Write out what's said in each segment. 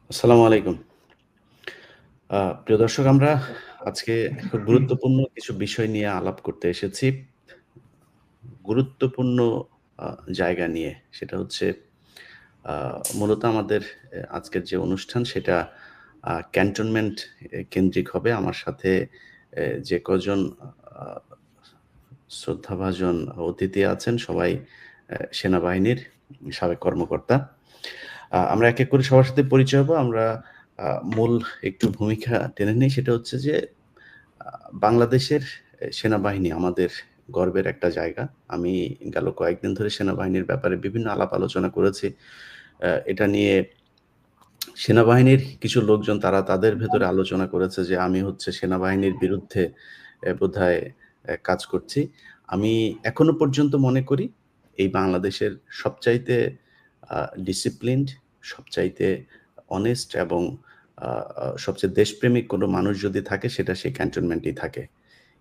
আসসালামু আলাইকুম। প্রিয় দর্শক, আমরা আজকে খুব গুরুত্বপূর্ণ কিছু বিষয় নিয়ে আলাপ করতে এসেছি। গুরুত্বপূর্ণ আ জায়গা নিয়ে। সেটা হচ্ছে আ মূলত আমাদের আজকের যে অনুষ্ঠান সেটা ক্যান্টনমেন্ট কেন্দ্রিক হবে। আমার সাথে যে কজন আ শ্রদ্ধাভাজন অতিথি আছেন সবাই সেনাবাহিনীর সাবেক কর্মকর্তা। আমরা এক, এক করে সবার সাথে পরিচয় হবো। আমরা আ মূল একটু ভূমিকা টেনে নেই। সেটা হচ্ছে যে আ বাংলাদেশের সেনাবাহিনী আমাদের গর্বের একটা জায়গা। আমি গেল কয়েকদিন ধরে সেনাবাহিনীর ব্যাপারে বিভিন্ন আলাপ আলোচনা করেছি। এটা নিয়ে সেনাবাহিনীর কিছু লোকজন তারা তাদের ভেতরে আলোচনা করেছে যে আমি হচ্ছে সেনাবাহিনীর বিরুদ্ধে বোধহয় কাজ করছি। আমি এখনো পর্যন্ত মনে করি এই বাংলাদেশের সবচাইতে আ ডিসিপ্লিনড, সবচাইতে অনেস্ট এবং আ আ সবচেয়ে দেশপ্রেমিক কোনো মানুষ যদি থাকে সেটা সেই ক্যান্টনমেন্টেই থাকে।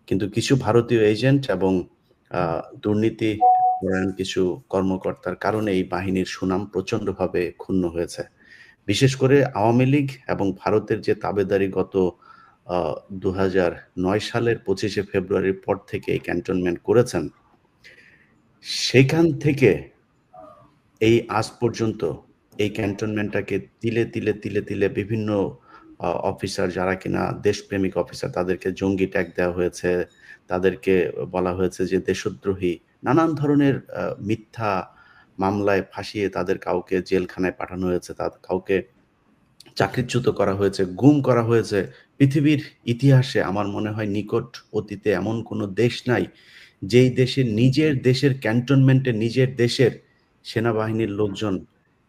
কিন্তু কিছু ভারতীয় এজেন্ট এবং আ দুর্নীতিপরায়ণ কিছু কর্মকর্তার কারণে এই বাহিনীর সুনাম প্রচন্ডভাবে ক্ষুণ্ণ হয়েছে। বিশেষ করে আওয়ামী লীগ এবং ভারতের যে তাবেদারি গত আ ২০০৯ সালের ২৫শে ফেব্রুয়ারির পর থেকে এই ক্যান্টনমেন্ট করেছেন, সেইখান থেকে এই আজ পর্যন্ত এই ক্যান্টনমেন্টটাকে তিলে, তিলে, তিলে, তিলে বিভিন্ন অফিসার যারা কিনা দেশপ্রেমিক অফিসার তাদেরকে জঙ্গি ট্যাগ দেওয়া হয়েছে। তাদেরকে বলা হয়েছে যে দেশদ্রোহী। নানান ধরনের মিথ্যা মামলায় ফাঁসিয়ে তাদের কাউকে জেলখানায় পাঠানো হয়েছে। কাউকে চাকরিচ্যুত করা হয়েছে, গুম করা হয়েছে। পৃথিবীর ইতিহাসে আমার মনে হয় নিকট অতীতে এমন কোনো দেশ নাই, যেই দেশে নিজের দেশের ক্যান্টনমেন্টে নিজের দেশের সেনাবাহিনীর লোকজন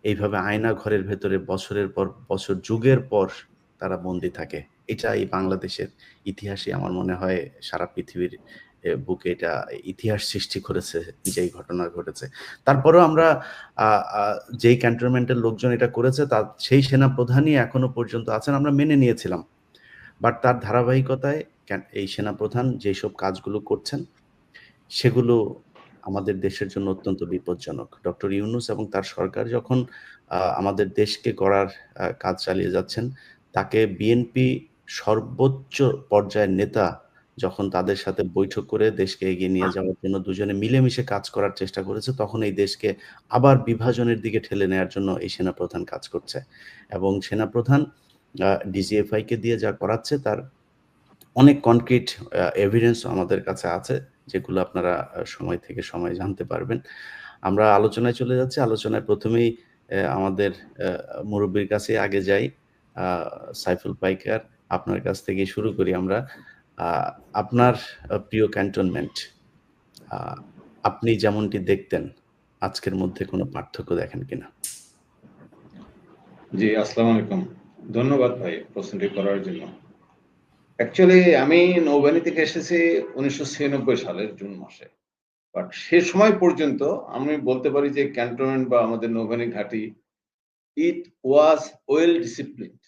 এইভাবে আয়না ঘরের ভেতরে বছরের পর বছর, যুগের পর তারা বন্দী থাকে। এটা এই বাংলাদেশের ইতিহাসে আমার মনে হয় সারা পৃথিবীর বুকে এটা ইতিহাস সৃষ্টি করেছে যেই ঘটনা ঘটেছে। তারপরেও আমরা আ আ যেই ক্যান্টনমেন্টের লোকজন এটা করেছে সেই সেনাপ্রধানই এখনো পর্যন্ত আছেন। আমরা মেনে নিয়েছিলাম। বাট তার ধারাবাহিকতায় এই সেনাপ্রধান যেসব কাজগুলো করছেন, সেগুলো আমাদের দেশের জন্য অত্যন্ত বিপজ্জনক। ডক্টর ইউনূস এবং তার সরকার যখন আমাদের দেশকে গড়ার কাজ চালিয়ে যাচ্ছেন, তাকে বিএনপি সর্বোচ্চ পর্যায়ের নেতা যখন তাদের সাথে বৈঠক করে দেশকে এগিয়ে নিয়ে যাওয়ার জন্য দুজনে মিলেমিশে কাজ করার চেষ্টা করেছে, তখন এই দেশকে আবার বিভাজনের দিকে ঠেলে নেয়ার জন্য এই সেনাপ্রধান কাজ করছে। এবং সেনাপ্রধান ডিজিএফআই কে দিয়ে যা করাচ্ছে তার অনেক কনক্রিট এভিডেন্স আমাদের কাছে আছে, যেগুলো আপনারা সময় থেকে সময় জানতে পারবেন। আমরা আলোচনায় চলে যাচ্ছি। আলোচনায় ১ম এই আমাদের মুরুব্বির কাছেই আগে যাই। আ সাইফুল পাইকার, আপনার কাছ থেকেই শুরু করি আমরা। আ আপনার প্রিয় ক্যান্টনমেন্ট, আ আপনি যেমনটি দেখতেন, আজকের মধ্যে কোনো পার্থক্য দেখেন কিনা? জি, আসসালামু আলাইকুম। ধন্যবাদ ভাই প্রশ্নটি করার জন্য। অ্যাকচুয়ালি আমি নৌবাহিনী থেকে এসেছি ১৯৯৬ সালের জুন মাসে। বাট সে সময় পর্যন্ত আমি বলতে পারি যে ক্যান্টনমেন্ট বা আমাদের নৌবাহিনী ঘাঁটি ইট ওয়াজ ওয়েল ডিসিপ্লিনড।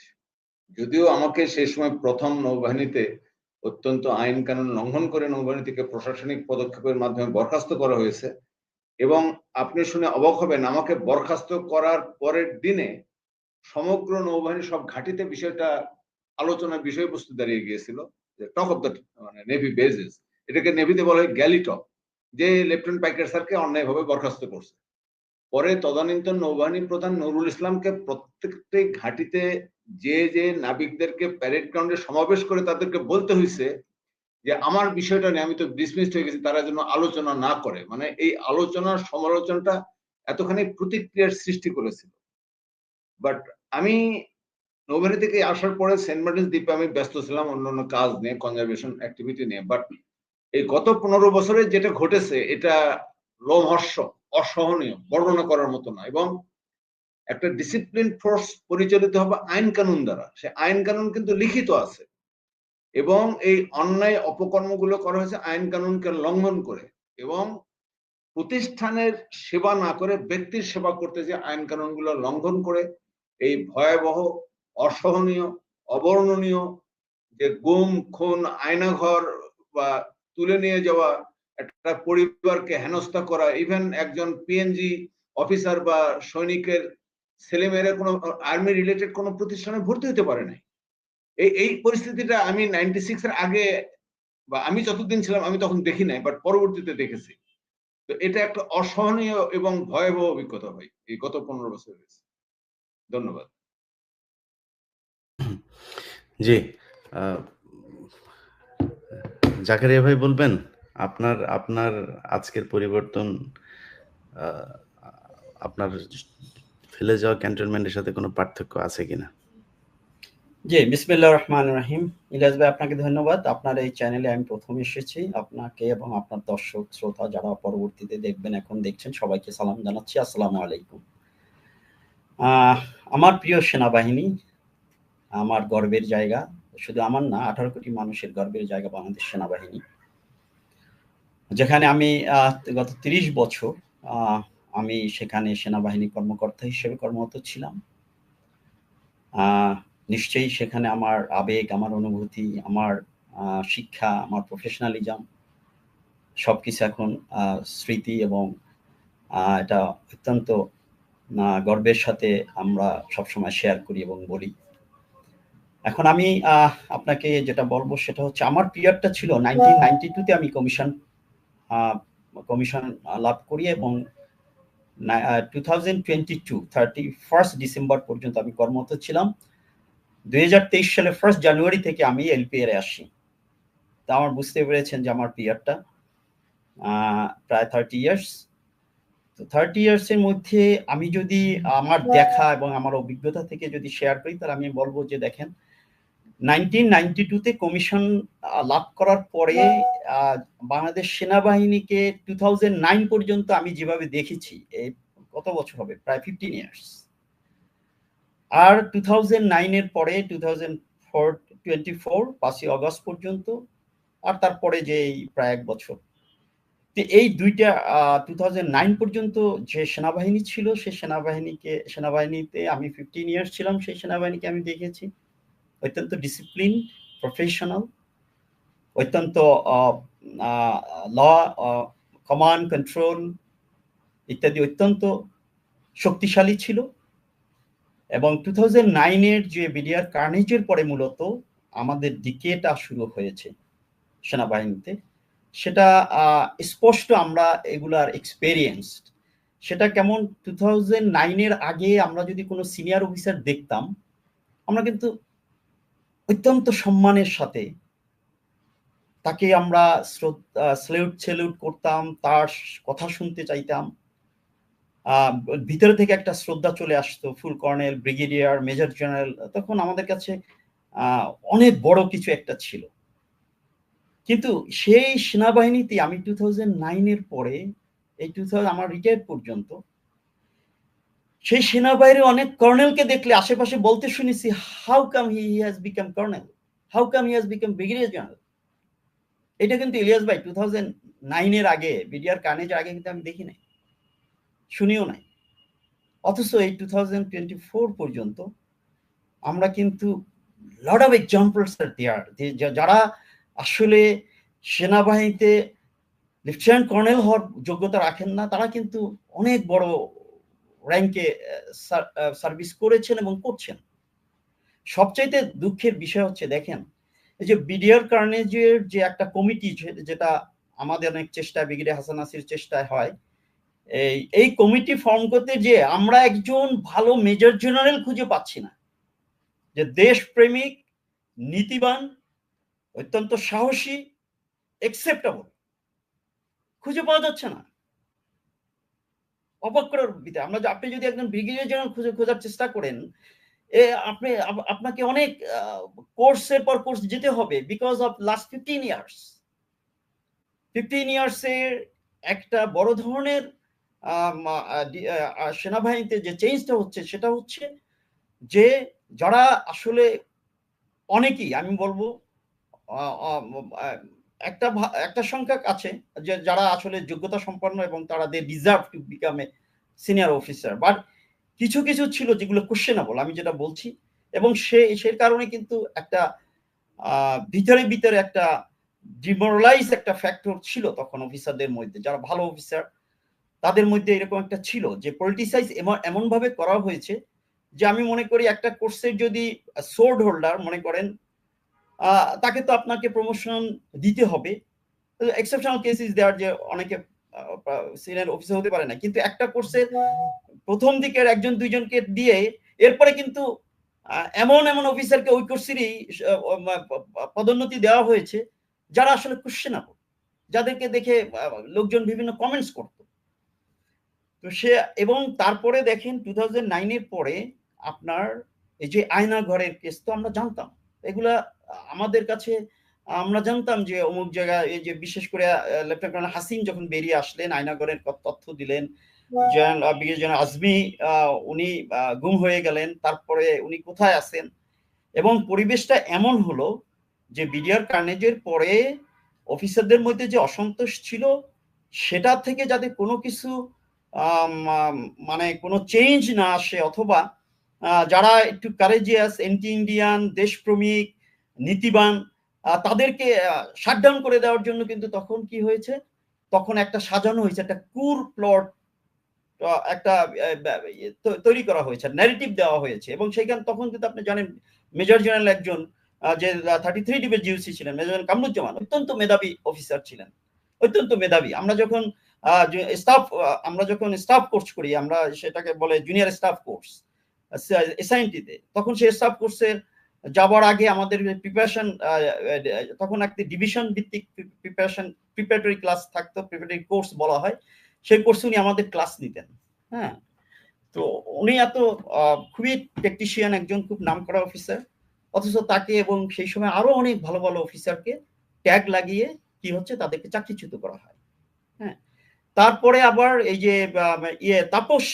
যদিও আমাকে সেই সময় ১ম নৌবাহিনীতে অত্যন্ত আইন কানুন লঙ্ঘন করে নৌবাহিনী থেকে প্রশাসনিক পদক্ষেপের মাধ্যমে বরখাস্ত করা হয়েছে এবং আপনি শুনে অবাক হবেন আমাকে বরখাস্ত করার পরের দিনে সমগ্র নৌবাহিনীর সব ঘাঁটিতে বিষয়টা আলোচনার বিষয়বস্তু দাঁড়িয়ে গিয়েছিল যে টক অফ দ্য মানে নেভি বেজেস। এটাকে নেভিতে বলা হয় গ্যালি টক। যে লেফটেন্যান্ট পাইকার স্যারকে অন্যায়ভাবে বরখাস্ত করছে। পরে তদানীন্তন নৌবাহিনী প্রধান নুরুল ইসলামকে প্রত্যেকটি ঘাঁটিতে যে নাবিকদেরকে প্যারেড গ্রাউন্ডে সমাবেশ করে তাদেরকে বলতে হইছে যে আমার বিষয়টা নিয়ে আমি তো ডিসমিসড হয়ে গেছি, তারা যেন আলোচনা না করে। মানে এই আলোচনার সমালোচনাটা এতখানি প্রতিক্রিয়ার সৃষ্টি করেছিল। বাট আমি নৌবাহিনী থেকে আসার পরে সেন্ট মার্টিনস দ্বীপে আমি ব্যস্ত ছিলাম অন্যান্য কাজ নিয়ে, কনজারভেশন অ্যাক্টিভিটি নিয়ে। বাট এই গত ১৫ বছরে যেটা ঘটেছে এটা লোমহর্ষক, অসহনীয়, বর্ণনা করার মতো না। এবং একটা ডিসিপ্লিন ফোর্স পরিচালিত হবে আইন কানুন দ্বারা। সে আইন কানুন কিন্তু লিখিত আছে। এবং এই অন্যায় অপকর্মগুলো করা হয়েছে আইন কানুনকে লঙ্ঘন করে। এবং প্রতিষ্ঠানের সেবা না করে ব্যক্তির সেবা করতে যেয়ে আইন কানুনগুলো লঙ্ঘন করে এই ভয়াবহ, অসহনীয়, অবর্ণনীয় যে গুম, খুন, আয়নাঘর বা তুলে নিয়ে যাওয়া, একটা পরিবারকে হেনস্থা করা, ইভেন একজন পিএনজি অফিসার বা সৈনিকের ছেলেমেয়েরা কোনো আর্মি রিলেটেড কোনো প্রতিষ্ঠানে ভর্তি হতে পারে নাই। এই পরিস্থিতিটা আমি 96 এর আগে বা আমি যতদিন ছিলাম আমি তখন দেখি নাই, বাট পরবর্তীতে দেখেছি। তো এটা একটা অসহনীয় এবং ভয়াবহ অভিজ্ঞতা ভাই। এই গত 15 বছর হয়েছে। ধন্যবাদ। জি। আ জাকারিয়া ভাই বলবেন? আপনার আপনার আজকের পরিবর্তন আ আপনার ফেলে যাওয়া ক্যান্টনমেন্টের সাথে কোনো পার্থক্য আছে কিনা? জি, বিসমিল্লাহির রহমানির রহিম। ইলিয়াস ভাই, আপনাকে ধন্যবাদ। আপনার এই চ্যানেলে আমি প্রথম এসেছি। আপনাকে এবং আপনার দর্শক শ্রোতা যারা পরবর্তীতে দেখবেন, এখন দেখছেন, সবাইকে সালাম জানাচ্ছি। আসসালামু আলাইকুম। আমার প্রিয় সেনাবাহিনী আমার গর্বের জায়গা। শুধু আমার না, 18 কোটি মানুষের গর্বের জায়গা বাংলাদেশ সেনাবাহিনী। যেখানে আমি গত 30 বছর আমি সেখানে সেনাবাহিনী কর্মকর্তা হিসেবে কর্মরত ছিলাম। নিশ্চয়ই সেখানে আমার আবেগ, আমার অনুভূতি, আমার শিক্ষা, আমার প্রফেশনালিজম সবকিছু এখন স্মৃতি এবং এটা অত্যন্ত গর্বের সাথে আমরা সবসময় শেয়ার করি এবং বলি। এখন আমি আপনাকে যেটা বলবো সেটা হচ্ছে, আমার পিরিয়ডটা ছিল 1992 তে আমি কমিশন লাভ করি এবং 2022 31 ডিসেম্বর পর্যন্ত আমি কর্মরত ছিলাম। 2023 সালে 1 জানুয়ারি থেকে আমি এলপিআর এ আসি। তা আমার বুঝতে পেরেছেন যে আমার পিরিয়ডটা প্রায় 30 ইয়ার্স। তো 30 ইয়ার্স এর মধ্যে আমি যদি আমার দেখা এবং আমার অভিজ্ঞতা থেকে যদি শেয়ার করি, তাহলে আমি বলবো যে দেখেন, 1992 তে কমিশন লাভ করার পরে বাংলাদেশ সেনাবাহিনীকে 2009 পর্যন্ত আমি যেভাবে দেখেছি, কত বছর হবে, প্রায় 15 ইয়ার্স। আর 2009 এর পরে 2024 5ই অগস্ট পর্যন্ত, আর তারপরে যে প্রায় 1 বছর, এই দুইটা 2009 পর্যন্ত যে সেনাবাহিনী ছিল, সেই সেনাবাহিনীতে আমি 15 ইয়ার্স ছিলাম। সেই সেনাবাহিনীকে আমি দেখেছি অত্যন্ত ডিসিপ্লিন, প্রফেশনাল, অত্যন্ত ল, কমান্ড, কন্ট্রোল ইত্যাদি অত্যন্ত শক্তিশালী ছিল। এবং 2009 এর যে বিডিআর কার্নেজের পরে মূলত আমাদের ডিকেটা শুরু হয়েছে সেনাবাহিনীতে, সেটা স্পষ্ট আমরা এগুলার এক্সপেরিয়েন্স। সেটা কেমন, 2009 এর আগে আমরা যদি কোনো সিনিয়র অফিসার দেখতাম, আমরা কিন্তু অত্যন্ত সম্মানের সাথে তাকে আমরা স্যালুট করতাম, তার কথা শুনতে চাইতাম। ভিতরে থেকে একটা শ্রদ্ধা চলে আসতো। ফুল কর্নেল, ব্রিগেডিয়ার, মেজর জেনারেল, তখন আমাদের কাছে অনেক বড় কিছু একটা ছিল। কিন্তু সেই সেনাবাহিনীতে আমি 2009 এর পরে এই 2000 আমার রিটায়ার পর্যন্ত সেই সেনাবাহিনীর অনেক কর্নেলকে দেখলে আশেপাশে বলতে শুনেছি, how come he has become colonel, how come he has become brigadier general. এটা কিন্তু ইলিয়াস ভাই 2009 এর আগে, বিডিআর কার্নেজের আগে কিন্তু আমি দেখি নাই, শুনিও নাই। অথচ এই 2024 পর্যন্ত আমরা কিন্তু লট অফ এক্সাম্পলস আর দেয়ার, যারা আসলে সেনাবাহিনীতে লেফটেন্যান্ট কর্নেল হওয়ার যোগ্যতা রাখেন না, তারা কিন্তু অনেক বড় র্যাঙ্কে সার্ভিস করেছেন এবং করছেন। সবচাইতে দুঃখের বিষয় হচ্ছে, দেখেন, এই যে বিডিআর কার্নেজের যে একটা কমিটি, যেটা আমাদের অনেক চেষ্টা, ব্রিগেডিয়ার হাসান নাসির চেষ্টায় হয়, এই কমিটি ফর্ম করতে যে আমরা একজন ভালো মেজর জেনারেল খুঁজে পাচ্ছি না, যে দেশপ্রেমিক, নীতিবান, অত্যন্ত সাহসী, একসেপ্টেবল, খুঁজে পাওয়া যাচ্ছে না। অবাক করার বিষয়। আপনি যদি একজন ব্রিগেডিয়ার জেনারেল খোঁজার চেষ্টা করেন, আপনাকে অনেক কোর্সের পর কোর্স যেতে হবে, বিকজ অফ লাস্ট 15 ইয়ার্স। 15 ইয়ার্সের একটা বড় ধরনের সেনাবাহিনীতে যে চেঞ্জটা হচ্ছে, সেটা হচ্ছে যে যারা আসলে অনেকেই, আমি বলবো একটা সংখ্যা আছে যে যারা আসলে যোগ্যতা সম্পন্ন এবং তারা they deserve to become a senior officer, but কিছু কিছু ছিল যেগুলো কোশ্চেনেবল, আমি যেটা বলছি। এবং সেই কারণে কিন্তু একটা ভিতরে একটা ডিমোরালাইজ একটা ফ্যাক্টর ছিল তখন অফিসারদের মধ্যে, যারা ভালো অফিসার তাদের মধ্যে এরকম একটা ছিল যে পলিটিসাইজ এমন ভাবে করা হয়েছে যে আমি মনে করি একটা কোর্সের যদি সোর্ড হোল্ডার মনে করেন, তাকে তো আপনাকে প্রমোশন দিতে হবে। এক্সেপশনাল কেস ইজ দেয়ার, যে অনেকে সিনিয়র অফিসার হতে পারে না, কিন্তু একটা কোর্সের প্রথম দিকের একজন দুইজনকে দিয়ে এরপরে কিন্তু এমন এমন অফিসারকে ওই কোর্সেরই পদোন্নতি দেওয়া হয়েছে যারা আসলে কোশ্চেনেবল, যাদেরকে দেখে লোকজন বিভিন্ন কমেন্টস করত। তো সে, এবং তারপরে দেখেন 2009-এর পরে আপনার এই যে আয়না ঘরের কেস তো আমরা জানতাম, এগুলা আমাদের কাছে আমরা জানতাম যে অমুক জায়গায়, এই যে বিশেষ করে লেফটেন্যান্ট কর্নেল হাসিন যখন বেরিয়ে আসলেন, আয়না ঘরের তথ্য দিলেন, ব্রিগেডিয়ার আজমি উনি গুম হয়ে গেলেন, তারপরে উনি কোথায় আছেন, এবং পরিবেশটা এমন হলো যে বিডিআর কার্নেজের পরে অফিসারদের মধ্যে যে অসন্তোষ ছিল সেটা থেকে যাতে কোনো কিছু মানে কোনো চেঞ্জ না আসে, অথবা যারা একটু কারেজিয়াস, এন্টি ইন্ডিয়ান, দেশপ্রেমিক, নীতিবান, তাদেরকে শাটডাউন করে দেওয়ার জন্য কিন্তু তখন কি হয়েছে, তখন একটা সাজানো হয়েছে, একটা কুর প্লট একটা তৈরি করা হয়েছে, ন্যারেটিভ দেওয়া হয়েছে। এবং সেইখানে তখন কিন্তু আপনি জানেন মেজর জেনারেল একজন যে 33 ডিভিশন জিউসি ছিলেন, মেজর জেনারেল কামরুজ্জামান, অত্যন্ত মেধাবী অফিসার ছিলেন, অত্যন্ত মেধাবী। আমরা যখন স্টাফ কোর্স করি, আমরা সেটাকে বলে জুনিয়র স্টাফ কোর্স এসআইএনটিতে, তখন সেই স্টাফ কোর্সের যাবার আগে আমাদের প্রিপারেশন, তখন একটি ডিভিশন ভিত্তিক প্রিপারেশন, প্রিপারেটরি ক্লাস থাকতো, প্রিপারেটরি কোর্স বলা হয়, সেই কোর্সে উনি আমাদের ক্লাস নিতেন। হ্যাঁ, তো উনি এত খুবই টেকনিশিয়ান একজন, খুব নামকরা অফিসার, অথচ তাকে এবং সেই সময় আরো অনেক ভালো ভালো অফিসারকে ট্যাগ লাগিয়ে কি হচ্ছে, তাদেরকে চাকরিচ্যুত করা হয়। হ্যাঁ, তারপরে আবার এই যে তাপস,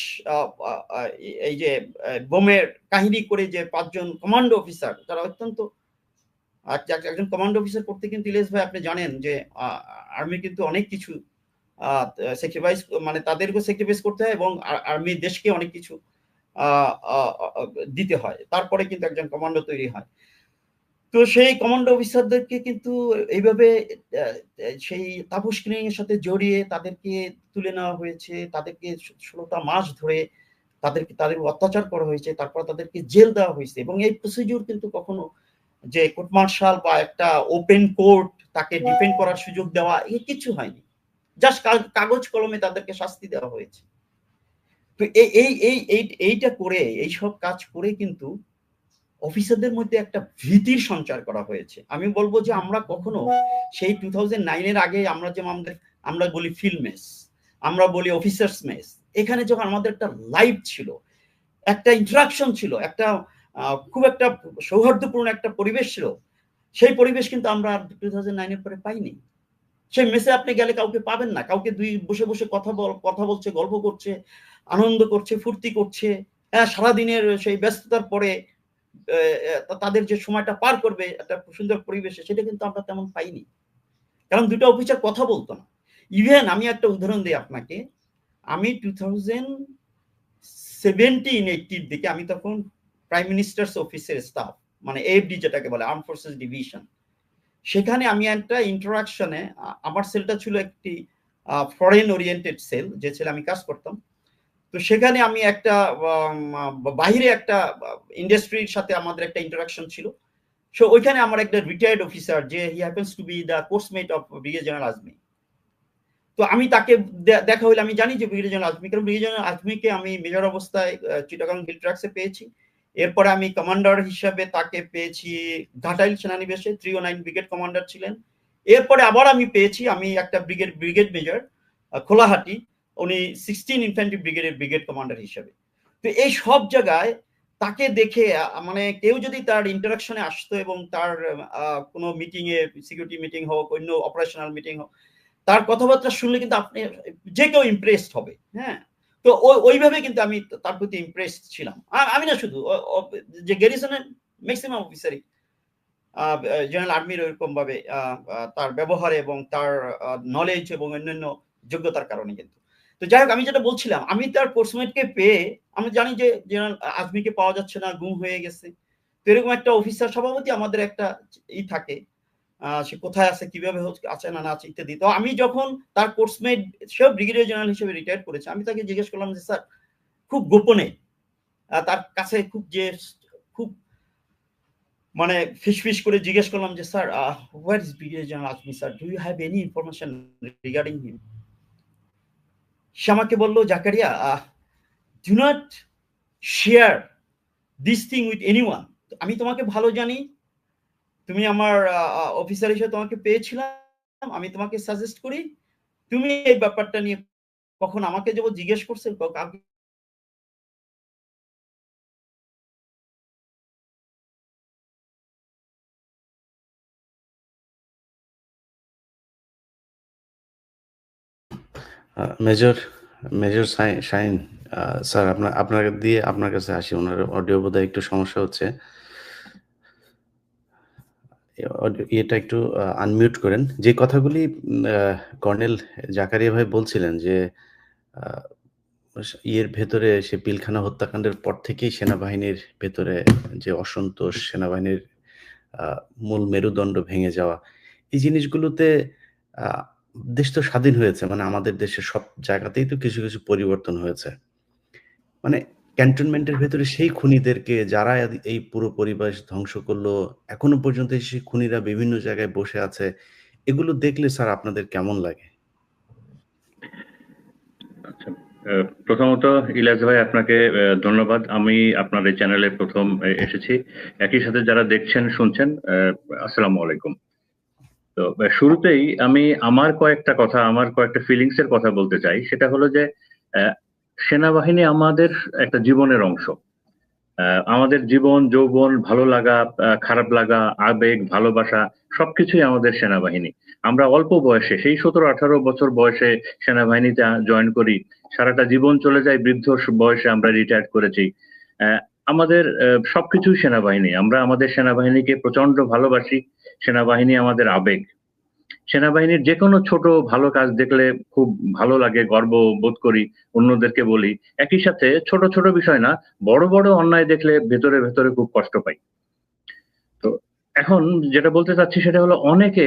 এই যে বোমের কাহিনী করে যে 5 জন কমান্ডো অফিসার, তারা অত্যন্ত, একজন কমান্ডো অফিসার করতে কিন্তু ইলিয়াস ভাই আপনি জানেন যে আর্মি কিন্তু অনেক কিছু স্যাক্রিফাইস, মানে তাদেরকেও স্যাক্রিফাইস করতে হয়, এবং আর্মি দেশকে অনেক কিছু দিতে হয়, তারপরে কিন্তু একজন কমান্ডো তৈরি হয়। তো সেই কমান্ডো অফিসারদেরকে কিন্তু এইভাবে সেই তাপস কিলিং এর সাথে জড়িয়ে তাদেরকে তুলে নেওয়া হয়েছে, তাদেরকে 16টা মাস ধরে তাদের অত্যাচার করা হয়েছে, তারপর তাদেরকে জেল দেওয়া হয়েছে। এবং এই প্রসিডিউর কিন্তু কখনো যে কোর্ট মার্শাল বা একটা ওপেন কোর্ট তাকে ডিফেন্ড করার সুযোগ দেওয়া, এই কিছু হয়নি, জাস্ট কাগজ কলমে তাদেরকে শাস্তি দেওয়া হয়েছে। তো এইটা করে, এইসব কাজ করে কিন্তু অফিসারদের মধ্যে একটা ভীতির সঞ্চার করা হয়েছে। আমি বলবো যে আমরা কখনো সেই 2009-এর আগে আমরা বলি ফিল্ড মেস, আমরা বলি অফিসার্স মেস, এখানে যখন আমাদের একটা লাইফ ছিল, একটা ইন্টারাকশন ছিল, একটা খুব একটা সৌহার্দ্যপূর্ণ একটা পরিবেশ ছিল, সেই পরিবেশ কিন্তু আমরা 2009-এর পরে পাইনি। সেই মেসে আপনি গেলে কাউকে পাবেন না, কাউকে বসে বসে কথা বলছে, গল্প করছে, আনন্দ করছে, ফুর্তি করছে, সারাদিনের সেই ব্যস্ততার পরে তাদের যে সময়টা পার করবে একটা সুন্দর পরিবেশে, সেটা কিন্তু আমরা তেমন পাইনি, কারণ দুটো অফিসার কথা বলতো না। ইভেন আমি একটা উদাহরণ দিই আপনাকে, আমি 2017-18 দিকে, আমি তখন প্রাইম মিনিস্টার্স অফিসের স্টাফ, মানে এএফডি যেটাকে বলে, আর্ম ফোর্সেস ডিভিশন, সেখানে আমি একটা ইন্টারাকশনে, আমার সেলটা ছিল একটি ফরেন ওরিয়েন্টেড সেল, যে সেল আমি কাজ করতাম। তো সেখানে আমি একটা বাইরে একটা ইন্ডাস্ট্রির সাথে আমাদের একটা ইন্টারাকশন ছিল। সো ওইখানে আমার একটা রিটায়ার্ড অফিসার, যে he happens to be the coursemate of brigadier general Azmi. তো আমি তাকে দেখা হইলে, আমি জানি যে ব্রিগেডিয়ার জেনারেল আজমি, কারণ ব্রিগেডিয়ার জেনারেল আজমিকে আমি মেজর অবস্থায় চিটাগাং হিল ট্রাক্সে পেয়েছি। এরপরে আমি কমান্ডার হিসাবে তাকে পেয়েছি ঘাটাইল সেনানিবাসে, 309 ব্রিগেড কমান্ডার ছিলেন। এরপরে আবার আমি পেয়েছি, আমি একটা ব্রিগেড মেজর খোলাহাটি, উনি 16 ইনফ্যান্ট্রি ব্রিগেডের ব্রিগেড কমান্ডার হিসাবে। তো এই সব জায়গায় তাকে দেখে, মানে কেউ যদি তার ইন্টারাকশনে আসতো এবং তার কোনো মিটিং এ, সিকিউরিটি মিটিং হোক, অন্য অপারেশনাল মিটিং হোক, তার কথাবার্তা শুনলে কিন্তু আপনি যে কেউ ইমপ্রেসড হবে। হ্যাঁ, তো ওইভাবে কিন্তু আমি তার প্রতি ইমপ্রেসড ছিলাম। আমি না শুধু, যে গ্যারিসনের ম্যাক্সিমাম অফিসারই জেনারেল আর্মির ওইরকম ভাবে তার ব্যবহারে এবং তার নলেজ এবং অন্যান্য যোগ্যতার কারণে। কিন্তু তো যাই হোক, আমি যেটা বলছিলাম, আমি তার কোর্সমেটকে পেয়ে, আমি জানি যে জেনারেল আজমিকে পাওয়া যাচ্ছে না, গুম হয়ে গেছে। তো এরকম একটা অফিসার সভাপতি আমাদের একটা থাকে, সে কোথায় আছে, কিভাবে আছে না আছে ইত্যাদি। তো আমি যখন তার কোর্সমেট, সেও ব্রিগেডিয়ার জেনারেল হিসেবে রিটায়ার করেছে, আমি তাকে জিজ্ঞেস করলাম যে স্যার, খুব গোপনে তার কাছে খুব মানে ফিসফিস করে জিজ্ঞেস করলাম যে sir what is brigadier general Azmi sir, do you have any information regarding him? সে আমাকে বললো, Zakaria, do not share this thing with anyone. আমি তোমাকে ভালো জানি, তুমি আমার অফিসার হিসেবে তোমাকে পেয়েছিলাম, আমি তোমাকে সাজেস্ট করি তুমি এই ব্যাপারটা নিয়ে কখন আমাকে যখন জিজ্ঞেস করছে মেজর মেজর শাইন স্যার, আপনার দিয়ে আপনার কাছে আসি। ওনার অডিও বোধহয় একটু সমস্যা হচ্ছে, এটা একটু আনমিউট করেন। যে কথাগুলি কর্নেল জাকারিয়া ভাই বলছিলেন যে ইয়ের ভেতরে, সে পিলখানা হত্যাকাণ্ডের পর থেকেই সেনাবাহিনীর ভেতরে যে অসন্তোষ, সেনাবাহিনীর মূল মেরুদণ্ড ভেঙে যাওয়া, এই জিনিসগুলোতে দেশ তো স্বাধীন হয়েছে, মানে আমাদের দেশের সব জায়গাতেই তো কিছু কিছু পরিবর্তন হয়েছে। মানে ক্যান্টনমেন্টের ভেতরে সেই খুনিদেরকে, যারা এই পুরো পরিবেশ ধ্বংস করলো, এখনো পর্যন্ত সেই খুনিরা বিভিন্ন জায়গায় বসে আছে, এগুলো দেখলে স্যার আপনাদের কেমন লাগে? আচ্ছা, প্রথমত ইলিয়াস ভাই আপনাকে ধন্যবাদ। আমি আপনার এই চ্যানেলে প্রথম এসেছি, একই সাথে যারা দেখছেন শুনছেন, আসসালামু আলাইকুম। তো শুরুতেই আমি আমার কয়েকটা ফিলিংস এর কথা বলতে চাই। সেটা হলো যে সেনাবাহিনী আমাদের একটা জীবনের অংশ। আমাদের জীবন, যৌবন, ভালো লাগা, খারাপ লাগা, আবেগ, ভালোবাসা সবকিছুই আমাদের সেনাবাহিনী। আমরা অল্প বয়সে, সেই 17-18 বছর বয়সে সেনাবাহিনীতে জয়েন করি, সারাটা জীবন চলে যায়, বৃদ্ধ বয়সে আমরা রিটায়ার করেছি। আমাদের সবকিছুই সেনাবাহিনী। আমরা আমাদের সেনাবাহিনীকে প্রচন্ড ভালোবাসি। সেনাবাহিনী আমাদের আবেগ। সেনাবাহিনীর যে কোনো ছোট ভালো কাজ দেখলে খুব ভালো লাগে, গর্ব বোধ করি, অন্যদেরকে বলি। একই সাথে ছোট ছোট বিষয় না, বড় বড় অন্যায় দেখলে ভেতরে ভেতরে খুব কষ্ট পাই। তো এখন যেটা বলতে চাচ্ছি সেটা হলো, অনেকে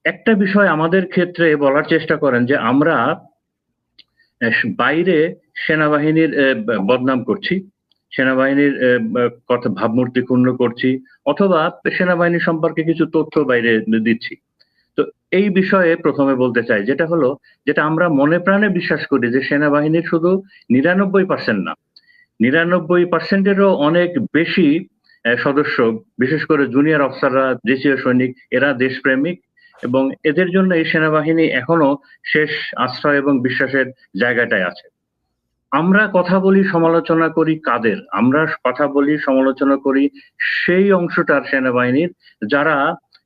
একটা বিষয় আমাদের ক্ষেত্রে বলার চেষ্টা করেন যে আমরা বাইরে সেনাবাহিনীর বদনাম করছি, সেনাবাহিনীর কথা ভাবমূর্তি ক্ষুণ্ণ করছি, অথবা সেনাবাহিনী সম্পর্কে কিছু তথ্য বাইরে দিচ্ছি। তো এই বিষয়ে প্রথমে বলতে চাই, যেটা আমরা মনে প্রাণে বিশ্বাস করি যে সেনাবাহিনীর শুধু 99% না, 99%-এরও অনেক বেশি সদস্য, বিশেষ করে জুনিয়র অফিসাররা, দেশীয় সৈনিক, এরা দেশপ্রেমিক, এবং এদের জন্য এই সেনাবাহিনী এখনো শেষ আশ্রয় এবং বিশ্বাসের জায়গাটায় আছে। আমরা কথা বলি, সমালোচনা করি কাদের? আমরা কথা বলি, সমালোচনা করি সেই অংশটার সেনাবাহিনীর যারা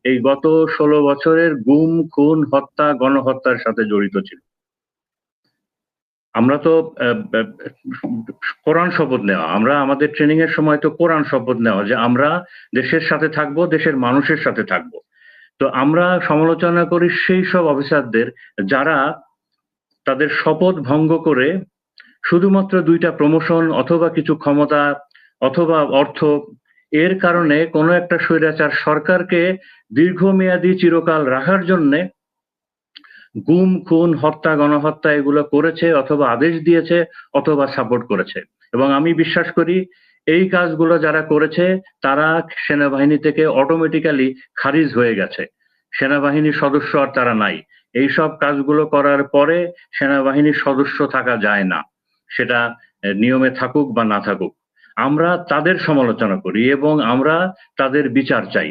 এই গত 16 বছরের গুম, খুন, হত্যা, গণহত্যার সাথে জড়িত ছিল। আমরা তো কোরআন শপথ নেওয়া, আমরা আমাদের ট্রেনিং এর সময় তো কোরআন শপথ নেওয়া যে আমরা দেশের সাথে থাকবো, দেশের মানুষের সাথে থাকবো। তো আমরা সমালোচনা করি সেই সব অফিসারদের যারা তাদের শপথ ভঙ্গ করে শুধুমাত্র 2টা প্রমোশন অথবা কিছু ক্ষমতা অথবা অর্থ, এর কারণে কোনো একটা স্বৈরাচার সরকারকে দীর্ঘমেয়াদী চিরকাল রাখার জন্যে গুম, খুন, হত্যা, গণহত্যা এগুলো করেছে, অথবা আদেশ দিয়েছে, অথবা সাপোর্ট করেছে। এবং আমি বিশ্বাস করি এই কাজগুলো যারা করেছে তারা সেনাবাহিনী থেকে অটোমেটিক্যালি খারিজ হয়ে গেছে, সেনাবাহিনীর সদস্য আর তারা নাই। এইসব কাজগুলো করার পরে সেনাবাহিনীর সদস্য থাকা যায় না, সেটা নিয়মে থাকুক বা না থাকুক। আমরা তাদের সমালোচনা করি এবং আমরা তাদের বিচার চাই।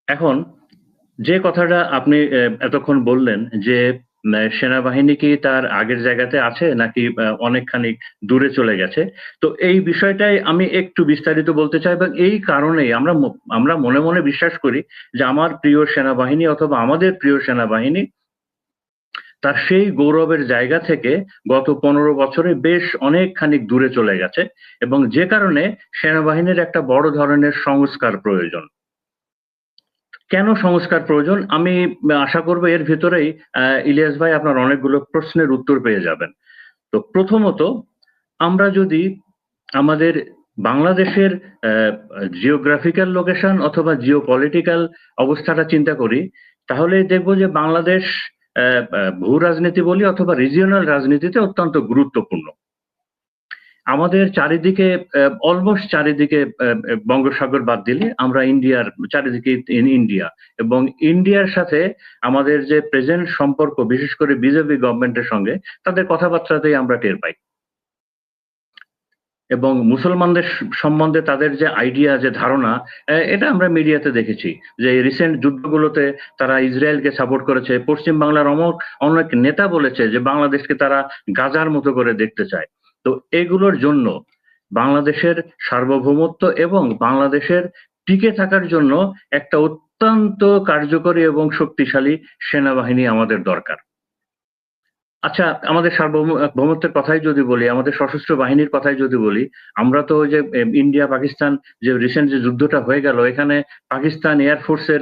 এখন যে কথাটা আপনি এতক্ষণ বললেন যে সেনাবাহিনী কি তার আগের জায়গাতে আছে নাকি অনেকখানি দূরে চলে গেছে, তো এই বিষয়টাই আমি একটু বিস্তারিত বলতে চাই। এবং এই কারণেই আমরা মনে মনে বিশ্বাস করি যে আমার প্রিয় সেনাবাহিনী অথবা আমাদের প্রিয় সেনাবাহিনী তার সেই গৌরবের জায়গা থেকে গত 15 বছরে বেশ অনেকখানি দূরে চলে গেছে, এবং যে কারণে সেনাবাহিনীর একটা বড় ধরনের সংস্কার প্রয়োজন। কেন সংস্কার প্রয়োজন? আমি আশা করব এর ভিতরেই ইলিয়াস ভাই আপনার অনেকগুলো প্রশ্নের উত্তর পেয়ে যাবেন। তো প্রথমত, আমরা যদি আমাদের বাংলাদেশের জিওগ্রাফিক্যাল লোকেশন অথবা জিওপলিটিক্যাল অবস্থাটা চিন্তা করি, তাহলে দেখব যে বাংলাদেশ ভূ রাজনীতি বলি অথবা রিজিওনাল রাজনীতিতে অত্যন্ত গুরুত্বপূর্ণ। আমাদের চারিদিকে অলমোস্ট চারিদিকে বঙ্গোপসাগর বাদ দিলে আমরা ইন্ডিয়ার চারিদিকে ইন্ডিয়া, এবং ইন্ডিয়ার সাথে আমাদের যে প্রেজেন্ট সম্পর্ক, বিশেষ করে বিজেপি গভর্নমেন্টের সঙ্গে তাদের কথাবার্তাতেই আমরা টের পাই। এবং মুসলমানদের সম্বন্ধে তাদের যে আইডিয়া, যে ধারণা, এটা আমরা মিডিয়াতে দেখেছি যে রিসেন্ট যুদ্ধগুলোতে তারা ইসরায়েলকে সাপোর্ট করেছে। পশ্চিম বাংলার অনেক নেতা বলেছে যে বাংলাদেশকে তারা গাজার মতো করে দেখতে চায়। তো এগুলোর জন্য বাংলাদেশের সার্বভৌমত্ব এবং বাংলাদেশের টিকে থাকার জন্য একটা অত্যন্ত কার্যকরী এবং শক্তিশালী সেনাবাহিনী আমাদের দরকার। আচ্ছা, আমাদের সার্বভৌমত্বের কথাই যদি বলি, আমাদের সশস্ত্র বাহিনীর কথাই যদি বলি, আমরা তো যে ইন্ডিয়া পাকিস্তান যে রিসেন্ট যে যুদ্ধটা হয়ে গেল, এখানে পাকিস্তান এয়ারফোর্সের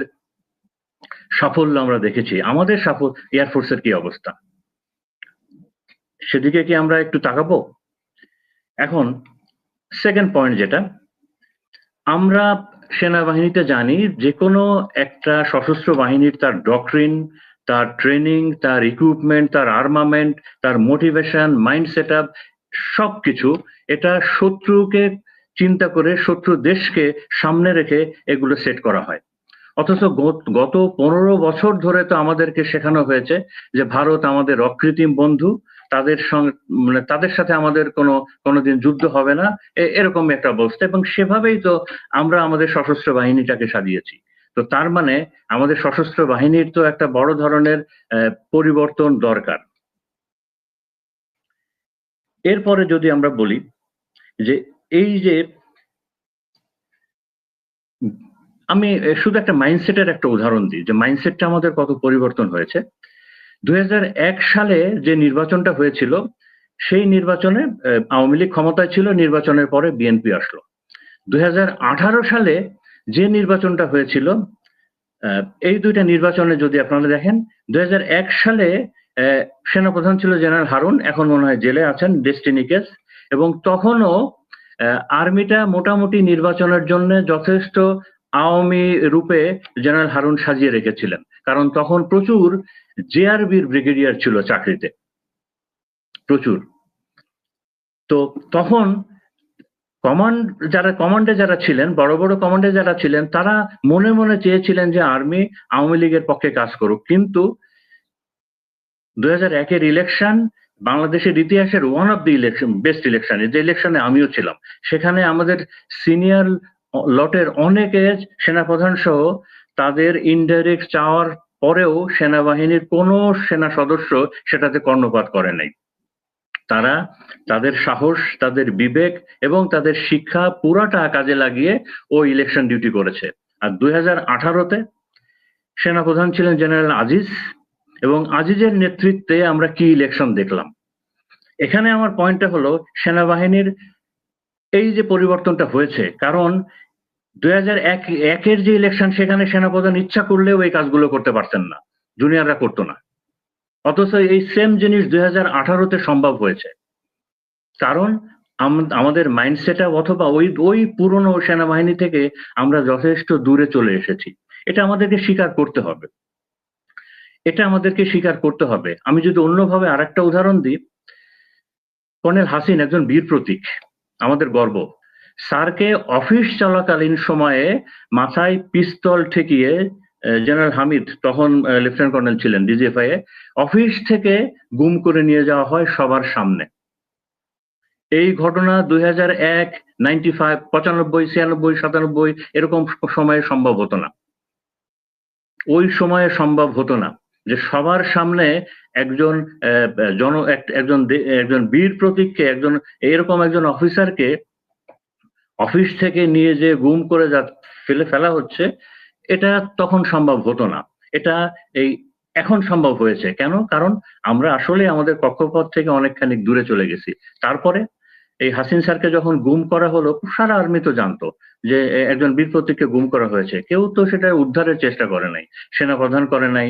সাফল্য আমরা দেখেছি। আমাদের এয়ারফোর্সের কি অবস্থা, সেদিকে কি আমরা একটু তাকাবো? এখন সেকেন্ড পয়েন্ট, যেটা আমরা সেনাবাহিনীতে জানি, যে কোনো একটা সশস্ত্র বাহিনীর তার ডক্ট্রিন, তার ট্রেনিং, তার ইকুইপমেন্ট, তার আর্মামেন্ট, তার মোটিভেশন, মাইন্ড সেট আপ, সবকিছু এটা শত্রুকে চিন্তা করে, শত্রু দেশকে সামনে রেখে এগুলো সেট করা হয়। অথচ গত 15 বছর ধরে তো আমাদেরকে শেখানো হয়েছে যে ভারত আমাদের অকৃত্রিম বন্ধু, তাদের সঙ্গে মানে তাদের সাথে আমাদের কোনোদিন যুদ্ধ হবে না, এরকম একটা অবস্থা। এবং সেভাবেই তো আমরা আমাদের সশস্ত্র বাহিনীটাকে সাজিয়েছি। তো তার মানে আমাদের সশস্ত্র বাহিনীর তো একটা বড় ধরনের পরিবর্তন দরকার। এরপরে যদি আমরা বলি যে এই যে আমি শুধু একটা মাইন্ডসেটের একটা উদাহরণ দিই, যে মাইন্ডসেটটা আমাদের কত পরিবর্তন হয়েছে। 2001 সালে যে নির্বাচনটা হয়েছিল, সেই নির্বাচনে আওয়ামী লীগ ক্ষমতায় ছিল, নির্বাচনের পরে বিএনপি আসলো। 2018 সালে যে নির্বাচনটা হয়েছিল, এই দুইটা নির্বাচনে যদি আপনারা দেখেন, 2001 সালে সেনাপ্রধান ছিল জেনারেল হারুন, এখন মনে হয় জেলে আছেন, ডেস্টিনি কেস। এবং তখনও আর্মিটা মোটামুটি নির্বাচনের জন্য যথেষ্ট আওয়ামী রূপে জেনারেল হারুন সাজিয়ে রেখেছিলেন, কারণ তখন প্রচুর জেআরবির ব্রিগেডিয়ার ছিল চাকরিতে, প্রচুর। তো তখন কমান্ডে যারা ছিলেন, বড় বড় কমান্ডে যারা ছিলেন, তারা মনে মনে চেয়েছিলেন যে আর্মি আওয়ামী লীগের পক্ষে কাজ করুক। কিন্তু 2001-এর ইলেকশন বাংলাদেশের ইতিহাসের one of the election, best election, যে ইলেকশনে আমিও ছিলাম। সেখানে আমাদের সিনিয়র লটের অনেকে, সেনাপ্রধান সহ, তাদের ইনডাইরেক্ট চাওয়ার পরেও সেনাবাহিনীর কোনো সেনা সদস্য সেটাতে কর্ণপাত করে নাই। তারা তাদের সাহস, তাদের বিবেক এবং তাদের শিক্ষা পুরাটা কাজে লাগিয়ে ও ইলেকশন ডিউটি করেছে। আর 2018-তে সেনাপ্রধান ছিলেন জেনারেল আজিজ, এবং আজিজের নেতৃত্বে আমরা কি ইলেকশন দেখলাম। এখানে আমার পয়েন্টটা হলো, সেনাবাহিনীর এই যে পরিবর্তনটা হয়েছে, কারণ 2001-এর যে ইলেকশন, সেখানে সেনাপ্রধান ইচ্ছা করলেও এই কাজগুলো করতে পারতেন না, জুনিয়ররা করতো না। অথচ এই সেম জিনিস 2018-তে সম্ভব হয়েছে, কারণ আমাদের মাইন্ডসেট অথবা ওই পুরনো সেনাবাহিনী থেকে আমরা যথেষ্ট দূরে চলে এসেছি। এটা আমাদেরকে স্বীকার করতে হবে, এটা আমাদেরকে স্বীকার করতে হবে। আমি যদি অন্যভাবে আরেকটা উদাহরণ দিই, কর্নেল হাসিন একজন বীর প্রতীক, আমাদের গর্ব। স্যারকে অফিস চলাকালীন সময়ে মাথায় পিস্তল ঠেকিয়ে জেনারেল হামিদ, তখন লেফটেন্যান্ট কর্নেল ছিলেন ডিজিএফআই এ, অফিস থেকে গুম করে নিয়ে যাওয়া হয় সবার সামনে। এই ঘটনা 2001, 95, 95, 96, 97 এরকম সময়ে সম্ভব হতো না। ওই সময়ে সম্ভব হতো না যে সবার সামনে একজন বীর প্রতীককে, এরকম একজন অফিসারকে অফিস থেকে নিয়ে যে গুম করে ফেলা হচ্ছে, এটা তখন সম্ভব হতো না। এটা এখন সম্ভব হয়েছে। কেন? কারণ আমরা আসলে আমাদের কক্ষপথ থেকে অনেকখানি দূরে চলে গেছি। তারপরে এই হাসিন স্যারকে যখন গুম করা হলো, সারা আর্মি তো জানতো যে একজন বীর প্রতীককে গুম করা হয়েছে। কেউ তো সেটা উদ্ধারের চেষ্টা করে নাই, সেনাপ্রধান করে নাই,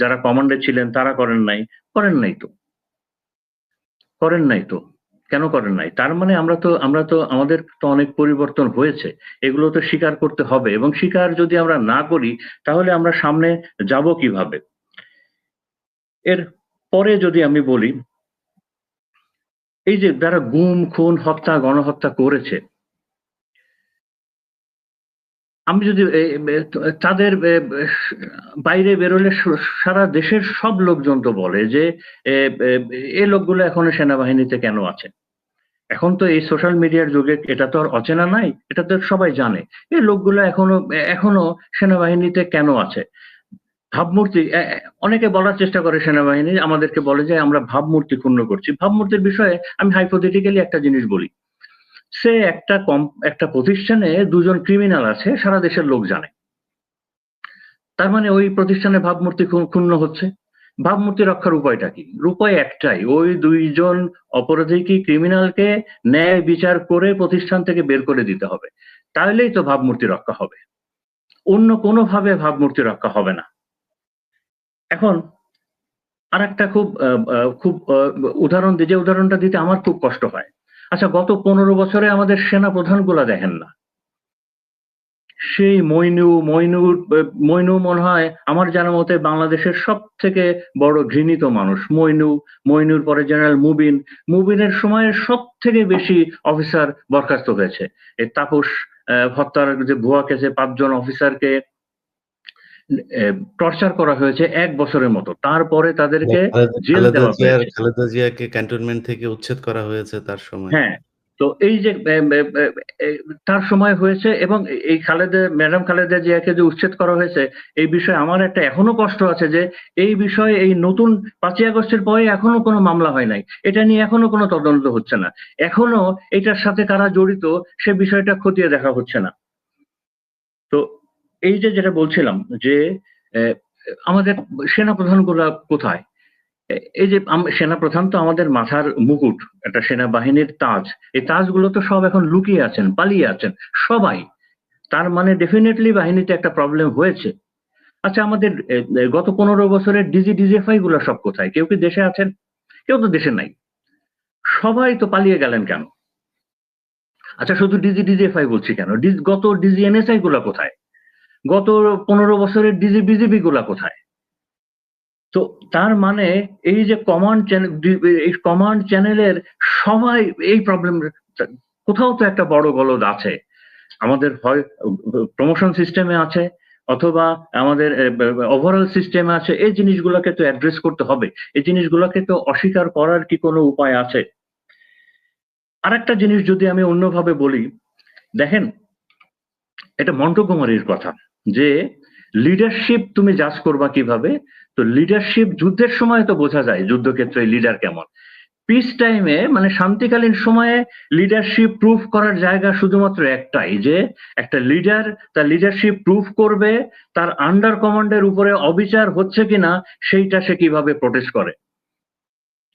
যারা কমান্ডে ছিলেন তারা করেন নাই তো। কেন করেন নাই? তার মানে আমরা তো আমাদের তো অনেক পরিবর্তন হয়েছে, এগুলো তো স্বীকার করতে হবে। এবং স্বীকার যদি আমরা না করি, তাহলে আমরা সামনে যাব কিভাবে? এর পরে যদি আমি বলি, এই যে যারা গুম খুন হত্যা গণহত্যা করেছে, আমি যদি তাদের বাইরে বেরোলে সারা দেশের সব লোকজন তো বলে যে এই লোকগুলো এখনো সেনাবাহিনীতে কেন আছে। এখন তো এই সোশ্যাল মিডিয়ার যুগে এটা তো আর অচেনা নাই, এটা তো সবাই জানে এই লোকগুলো এখনো সেনাবাহিনীতে কেন আছে। ভাবমূর্তি অনেকে বলার চেষ্টা করে, সেনাবাহিনী আমাদেরকে বলে যে আমরা ভাবমূর্তি ক্ষুণ্ণ করছি। ভাবমূর্তির বিষয়ে আমি হাইপোথেটিক্যালি একটা জিনিস বলি, সে একটা প্রতিষ্ঠানে দুজন ক্রিমিনাল আছে, সারা দেশের লোক জানে, তার মানে ওই প্রতিষ্ঠানে ভাবমূর্তি ক্ষুণ্ণ হচ্ছে। ভাবমূর্তি রক্ষার উপায়টা কি? উপায় একটাই, ওই দুইজন অপরাধীকে ক্রিমিনালকে ন্যায় বিচার করে প্রতিষ্ঠান থেকে বের করে দিতে হবে, তাহলেই তো ভাবমূর্তি রক্ষা হবে, অন্য কোনোভাবে ভাবমূর্তি রক্ষা হবে না। এখন আর একটা খুব উদাহরণ যে উদাহরণটা দিতে আমার খুব কষ্ট হয়। আচ্ছা, গত 15 বছরে আমাদের সেনা প্রধানগুলা দেখেন না, সেই মইনু মনে হয় আমার জানা মতে বাংলাদেশের সব থেকে বড় ঘৃণিত মানুষ। মইনুর পরে জেনারেল মুবিনের সময় সব থেকে বেশি অফিসার বরখাস্ত হয়েছে। এই তাপস হত্যার যে ভুয়া কেসে 5 জন অফিসারকে টর্চার করা হয়েছে 1 বছরের মতো, তারপরে তাদেরকে জেল দেওয়া হয়েছে। খালেদা জিয়াকে ক্যান্টনমেন্ট থেকে উচ্ছেদ করা হয়েছে তার সময়। হ্যাঁ, তো এই যে তার সময় হয়েছে, এবং এই ম্যাডাম খালেদা জিয়াকে যে উচ্ছেদ করা হয়েছে, এই বিষয়ে আমার একটা এখনো কষ্ট আছে যে এই বিষয়ে এই নতুন 5ই আগস্টের পরে এখনো কোনো মামলা হয় নাই, এটা নিয়ে এখনো কোনো তদন্ত হচ্ছে না, এখনো এটার সাথে কারা জড়িত সে বিষয়টা খতিয়ে দেখা হচ্ছে না। তো এই যে যেটা বলছিলাম যে আমাদের সেনাপ্রধানগুলা কোথায়? এই যে সেনাপ্রধান তো আমাদের মাথার মুকুট, একটা সেনাবাহিনীর তাজ, এই তাজগুলো তো সব এখন লুকিয়ে আছেন, পালিয়ে আছেন সবাই। তার মানে ডেফিনেটলি বাহিনীতে একটা প্রবলেম হয়েছে। আচ্ছা, আমাদের গত 15 বছরের ডিজিএফআই গুলো সব কোথায়? কেউ কি দেশে আছেন? কেউ তো দেশে নাই, সবাই তো পালিয়ে গেলেন কেন? আচ্ছা, শুধু ডিজিএফআই বলছি কেন, গত ডিজিএনএসআই গুলা কোথায়? গত 15 বছরের বিজেপি গুলা কোথায়? তো তার মানে এই যে কমান্ড চ্যানেলের সবাই এই প্রবলেম, কোথাও তো একটা বড় গলদ আছে। আমাদের হয় প্রমোশন সিস্টেমে আছে, অথবা আমাদের ওভারঅল সিস্টেমে আছে। এই জিনিসগুলোকে তো অ্যাড্রেস করতে হবে, এই জিনিসগুলোকে তো অস্বীকার করার কি কোনো উপায় আছে? আরেকটা জিনিস যদি আমি অন্যভাবে বলি, দেখেন, এটা মন্টগোমারির কথা যে লিডারশিপ তুমি জাজ করবা কিভাবে? তো লিডারশিপ যুদ্ধের সময় তো বোঝা যায় যুদ্ধক্ষেত্রে লিডার কেমন। পিস টাইমে মানে শান্তিকালীন সময়ে লিডারশিপ প্রুফ করার জায়গা শুধুমাত্র একটাই, যে একটা লিডার তার লিডারশিপ প্রুফ করবে তার আন্ডার কমান্ডের উপরে অবিচার হচ্ছে কিনা সেইটা সে কিভাবে প্রোটেস্ট করে।